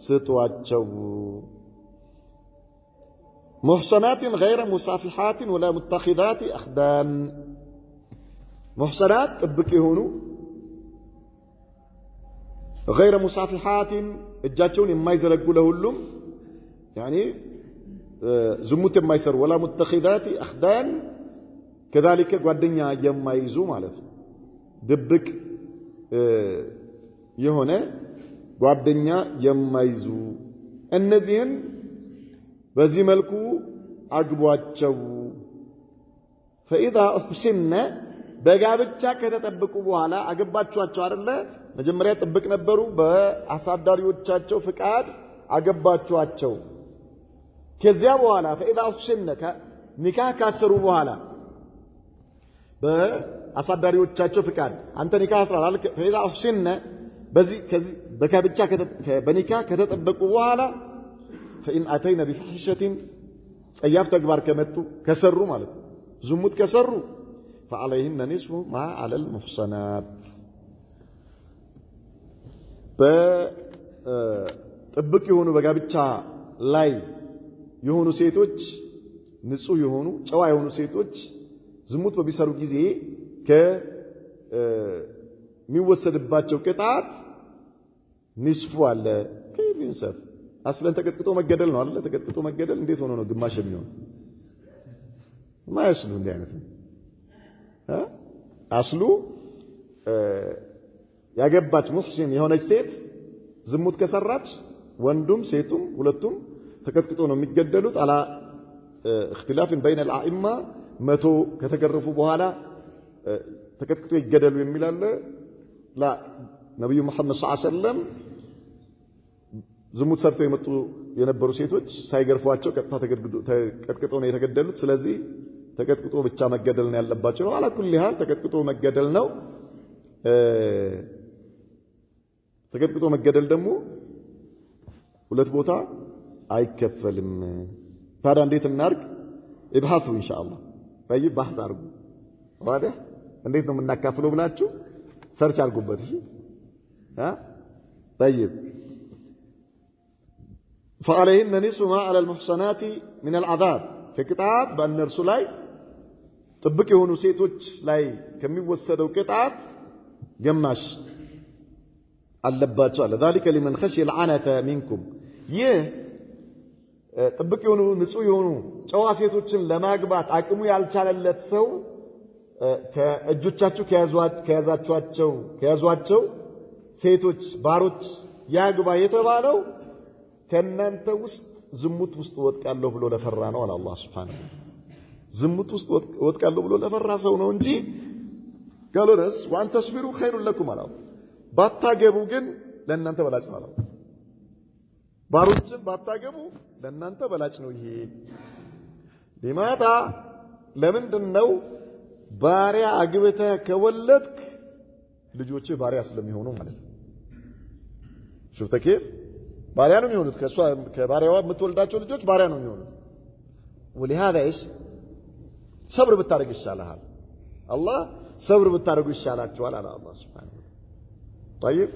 ስጧቸው። محصنات غير مصافحات ولا متخذات أخدان محصنات ጥብቅ የሆኑ غير مصافحات እጃቸውን የማይዘረጉ ለሁሉም يعني ዝሙት የማይሰሩ ولا متخذات أخدان كذلك ጓደኛ የማይዙ ማለት ነው። ድብቅ የሆነ ጓደኛ የማይዙ እነዚህን በዚህ መልኩ አግቧቸው። فإذا أحسن በጋብቻ ከተጠበቁ በኋላ አገባችኋቸው አይደለ? መጀመሪያ ጥብቅ ነበሩ፣ በአሳዳሪዎቻቸው ፍቃድ አገባችኋቸው። ከዚያ በኋላ فإذا أحسن ኒካህ ካሰሩ በኋላ በአሳዳሪዎቻቸው ፍቃድ አንተ ኒካህ አስራል فإذا أحسن በዚህ በጋብቻ በኒካህ ከተጠበቁ በኋላ فإن أتينا بفحشة ጸያፍ ተግባር ከመጡ ከሰሩ ማለት ዝሙት ከሰሩ فعليهن نصف ما على المحصنات በጥብቅ የሆኑ በጋብቻ ላይ የሆኑ ሴቶች ንጹህ የሆኑ ጨዋ የሆኑ ሴቶች ዝሙት በሚሰሩ ጊዜ ከሚወሰድባቸው ቅጣት ንስፉ አለ። ከይፍ ይንሰፍ አስለን ተቀጥቅጦ መገደል ነው አይደል? ተቀጥቅጦ መገደል እንዴት ሆኖ ነው ግማሽ የሚሆን? ማይስሉ እንዲህ አይነት ነው አስሉ ያገባች ሙህሲን የሆነች ሴት ዝሙት ከሰራች ወንዱም ሴቱም ሁለቱም ተቀጥቅጦ ነው የሚገደሉት። አላ اختلاف بين الائمه መቶ ከተገረፉ በኋላ ተቀጥቅጦ ይገደሉ የሚል አለ። ላ ነብዩ መሐመድ ሰለላሁ ዐለይሂ ወሰለም ዝሙት ሰርተው የመጡ የነበሩ ሴቶች ሳይገርፏቸው ቀጥታ ተቀጥቅጠው ነው የተገደሉት። ስለዚህ ተቀጥቅጦ ብቻ መገደል ነው ያለባቸው ነው። አላ ኩሊ ሐል ተቀጥቅጦ መገደል ነው። ተቀጥቅጦ መገደል ደግሞ ሁለት ቦታ አይከፈልም። ታዲያ እንዴት እናርግ? ይብሐሱ ኢንሻአላህ طيب بحث አርጉ واضح እንዴት ነው የምናካፍለው ብላችሁ ሰርች አርጉበት። እሺ طيب فعليهن نصف ما على المحصنات من العذاب ከቅጣት በእነርሱ ላይ ጥብቅ የሆኑ ሴቶች ላይ ከሚወሰደው ቅጣት ግማሽ አለባቸው አለ። ذلك لمن خشي العنة منكم ይህ ጥብቅ የሆኑ ንጹህ የሆኑ ጨዋ ሴቶችን ለማግባት አቅሙ ያልቻለለት ሰው ከእጆቻችሁ ከያዟቸው ሴቶች ባሮች ያግባ የተባለው ከእናንተ ውስጥ ዝሙት ውስጥ ወድቃለሁ ብሎ ለፈራ ነው አለ አላህ Subhanahu ዝሙት ውስጥ ወድቃለሁ ብሎ ለፈራ ሰው ነው እንጂ ካልሆነስ وان تصبروا خير لكم አለ። ባታገቡ ግን ለእናንተ በላጭ ነው። ባሮችን ባታገቡ ለእናንተ በላጭ ነው። ይሄ ሊማታ ለምንድነው? ባሪያ አግብተህ ከወለድክ ልጆች ባሪያ ስለሚሆኑ ማለት ነው። شفت كيف ባሪያ ነው የሚሆኑት። ከሷ ከባሪያዋ የምትወልዳቸው ልጆች ባሪያ ነው የሚሆኑት። ولهذا ايش صبر ብታረግ ይሻላል። አላህ صبر ብታረጉ ይሻላችኋል አለ አላህ Subhanahu طيب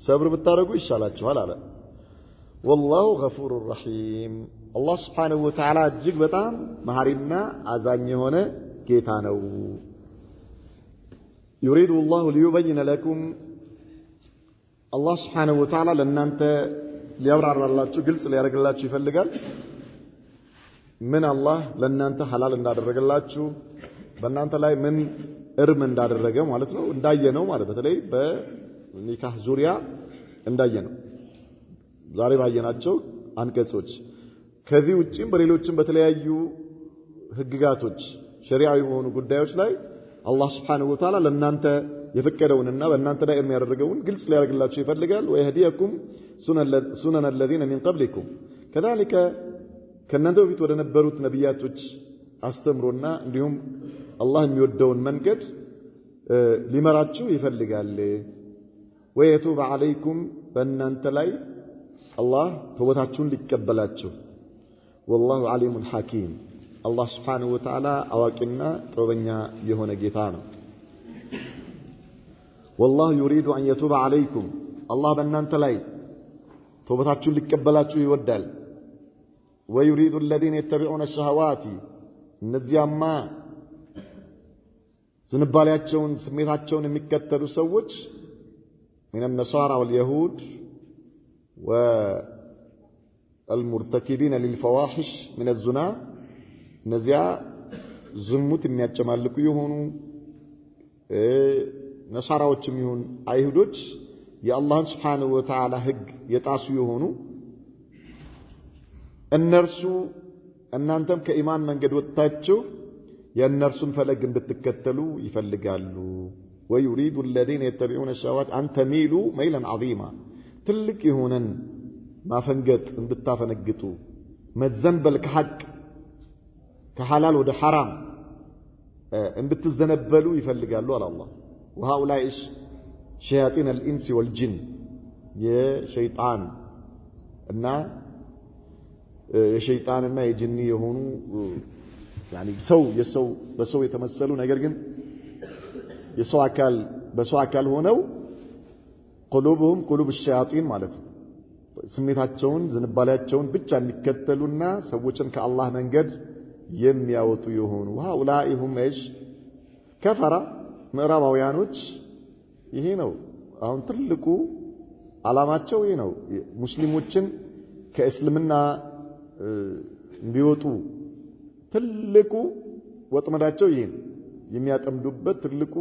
صبر ብታረጉ ይሻላችኋል አለ። والله غفور رحيم الله سبحانه وتعالى እጅግ በጣም መሐሪና አዛኝ የሆነ ጌታ ነው። يريد الله ليبين لكم الله سبحانه وتعالى ለእናንተ ሊያብራራላችሁ ግልጽ ሊያደርግላችሁ ይፈልጋል። ምን አላህ ለእናንተ ሐላል እንዳደረገላችሁ በእናንተ ላይ ምን እርም እንዳደረገ ማለት ነው እንዳየነው ማለት በተለይ በኒካህ ዙሪያ እንዳየነው ዛሬ ባየናቸው አንቀጾች ከዚህ ውጪም በሌሎችም በተለያዩ ህግጋቶች ሸሪዓዊ የሆኑ ጉዳዮች ላይ አላህ Subhanahu Wa Ta'ala ለእናንተ የፈቀደውንና በእናንተ ላይ እርም ያደረገውን ግልጽ ሊያደርግላችሁ ይፈልጋል። ወይህዲየኩም ሱነነ الذين من قبلكم كذلك ከእናንተ በፊት ወደ ነበሩት ነቢያቶች አስተምሮና እንዲሁም አላህ የሚወደውን መንገድ ሊመራችሁ ይፈልጋል። ወየቱብ ዐለይኩም በእናንተ ላይ አላህ ተውበታችሁን ሊቀበላችሁ። والله عليم حكيم الله سبحانه وتعالى አዋቂና ጥበበኛ የሆነ ጌታ ነው። والله يريد أن يتوب عليكم الله በእናንተ ላይ ተውበታችሁን ሊቀበላችሁ ይወዳል። ويريد الذين يتبعون الشهوات እነዚያማ ዝንባሌያቸውን ስሜታቸውን የሚከተሉ ሰዎች من النصارى واليهود والمرتكبين للفواحش من الزنا እነዚያ ዝሙት የሚያጨማልቁ የሆኑ ነሳራዎችም ይሁን አይሁዶች የአላህን Subhanahu Wa Ta'ala ህግ የጣሱ የሆኑ እነርሱ እናንተም ከኢማን መንገድ ወጣችሁ የእነርሱን ፈለግ እንድትከተሉ ይፈልጋሉ። ويريد الذين يتبعون الشهوات أن تميلوا ميلا عظيما ትልቅ የሆነን ማፈንገጥ እንድታፈነግጡ መዘንበል ከሐቅ ከሐላል ወደ ሐራም እንድትዘነበሉ ይፈልጋሉ አለ አላህ። وهؤلاء شياطين الإنس والجن የሸይጣን እና የሸይጣንና የጅኒ የሆኑ يعني በሰው የተመሰሉ ነገር ግን የሰው አካል በሰው አካል ሆነው قلوبهم قلوب الشياطين ማለት ነው። ስሜታቸውን ዝንባሌያቸውን ብቻ የሚከተሉና ሰዎችን ከአላህ መንገድ የሚያወጡ የሆኑ هؤلاء هم ايش ከፈራ ምዕራባውያኖች ይሄ ነው አሁን ትልቁ ዓላማቸው ይሄ ነው። ሙስሊሞችን ከእስልምና እንዲወጡ ትልቁ ወጥመዳቸው ይሄ የሚያጠምዱበት ትልቁ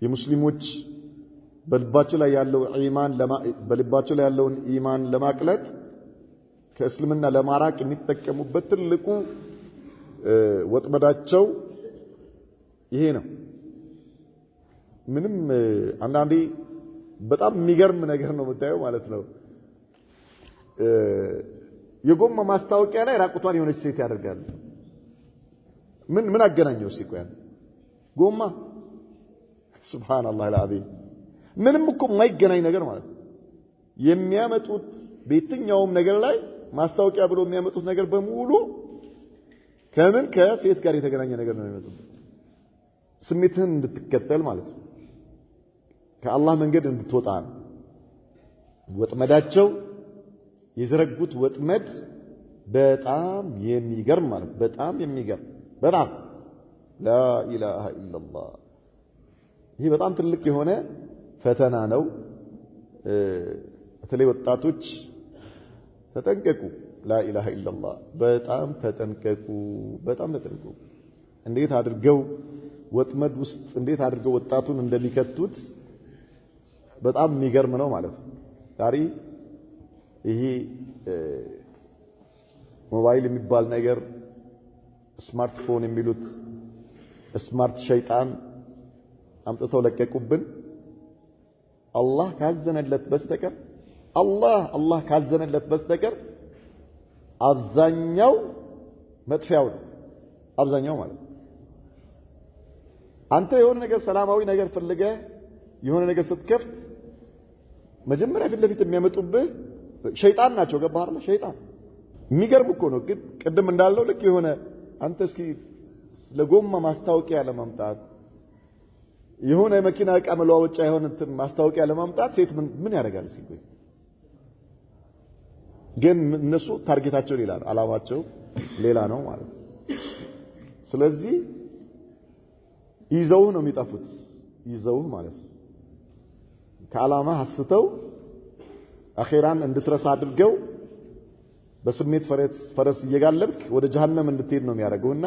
የሙስሊሞች በልባቸው ላይ ያለውን ኢማን ለማቅለጥ ከእስልምና ለማራቅ የሚጠቀሙበት ትልቁ ወጥመዳቸው ይሄ ነው። ምንም አንዳንዴ በጣም የሚገርም ነገር ነው የምታየው ማለት ነው። የጎማ ማስታወቂያ ላይ ራቁቷን የሆነች ሴት ያደርጋሉ። ምን አገናኘው? ሲቆያን ጎማ ሱብሃንአላህ አልዓዚም። ምንም እኮ የማይገናኝ ነገር ማለት ነው። የሚያመጡት በየትኛውም ነገር ላይ ማስታወቂያ ብሎ የሚያመጡት ነገር በሙሉ ከሴት ጋር የተገናኘ ነገር ነው የሚያመጡት። ስሜትህን እንድትከተል ማለት ነው። ከአላህ መንገድ እንድትወጣ ነው ወጥመዳቸው። የዘረጉት ወጥመድ በጣም የሚገርም ማለት በጣም የሚገርም በጣም ላ ኢላሃ ኢላላህ። ይሄ በጣም ትልቅ የሆነ ፈተና ነው። በተለይ ወጣቶች ተጠንቀቁ። ላ ኢላሃ ኢላላህ በጣም ተጠንቀቁ። እንዴት አድርገው ወጥመድ ውስጥ እንዴት አድርገው ወጣቱን እንደሚከቱት በጣም የሚገርም ነው ማለት ነው። ዛሬ ይሄ ሞባይል የሚባል ነገር ስማርትፎን የሚሉት ስማርት ሸይጣን አምጥተው ለቀቁብን። አላህ ካዘነለት በስተቀር አብዛኛው መጥፊያው ነው። አብዛኛው ማለት ነው። አንተ የሆነ ነገር ሰላማዊ ነገር ፈልገህ የሆነ ነገር ስትከፍት መጀመሪያ ፊት ለፊት የሚያመጡብህ ሸይጣን ናቸው። ገባህ አይደል? ሸይጣን የሚገርም እኮ ነው። ግን ቅድም እንዳልነው ልክ የሆነ አንተ እስኪ ለጎማ ማስታወቂያ ለማምጣት የሆነ የመኪና ዕቃ መለዋወጫ የሆነ ማስታወቂያ ለማምጣት ሴት ምን ያደርጋል ሲል ግን እነሱ ታርጌታቸው ሌላ ነው፣ አላማቸው ሌላ ነው ማለት ነው። ስለዚህ ይዘውህ ነው የሚጠፉት። ይዘውህ ማለት ነው ከዓላማ ሐስተው አኺራን እንድትረሳ አድርገው በስሜት ፈረስ እየጋለብክ ወደ ጀሃነም እንድትሄድ ነው የሚያደርገውና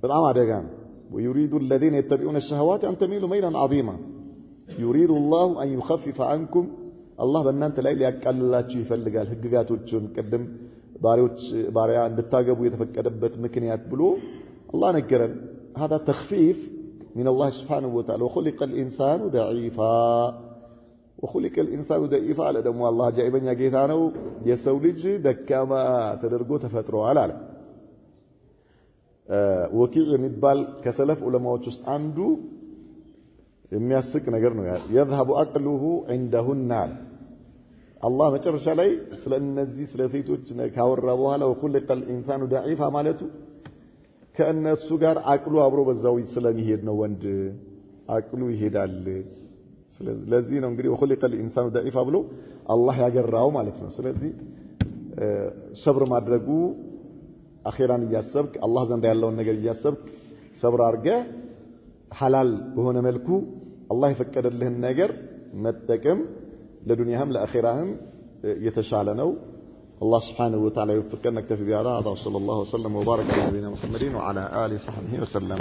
በጣም አደጋ ነው። ويريد الذين يتبعون الشهوات أن تميلوا ميلا عظيما يريد الله أن يخفف عنكم الله በእናንተ ላይ ሊያቃልላችሁ ይፈልጋል። ህግጋቶችን ቀደም ባሪያ እንድታገቡ የተፈቀደበት ምክንያት ብሎ አላህ ነገረን። هذا تخفيف من الله سبحانه وتعالى وخلق الإنسان ضعيفا على ደግሞ አላህ ጃኢበኛ ጌታ ነው። የሰው ልጅ ደካማ ተደርጎ ተፈጥሯል አለ። ወኪዕ የሚባል ከሰለፍ ዑለማዎች ውስጥ አንዱ የሚያስቅ ነገር ነው። يذهب عقله عندهن አላህ መጨረሻ ላይ ስለነዚህ ስለ ሴቶች ካወራ በኋላ وخلق الإنسان ضعيفا ማለቱ ከእነሱ ጋር አቅሉ አብሮ በዛው ስለሚሄድ ነው። ወንድ አቅሉ ይሄዳል። ስለዚህ ነው እንግዲህ وخلق الإنسان ضعيفا ብሎ አላህ ያገራው ማለት ነው። ስለዚህ ሰብር ማድረጉ አኺራን እያሰብክ አላህ ዘንድ ያለውን ነገር እያሰብክ ሰብር አድርገህ ሐላል በሆነ መልኩ አላህ የፈቀደልህን ነገር መጠቀም ለዱንያህም ለአኺራህም የተሻለ ነው። الله سبحانه وتعالى يوفقنا. نكتفي بهذا. وصلى الله وسلم وبارك على نبينا محمد وعلى آله وصحبه وسلم.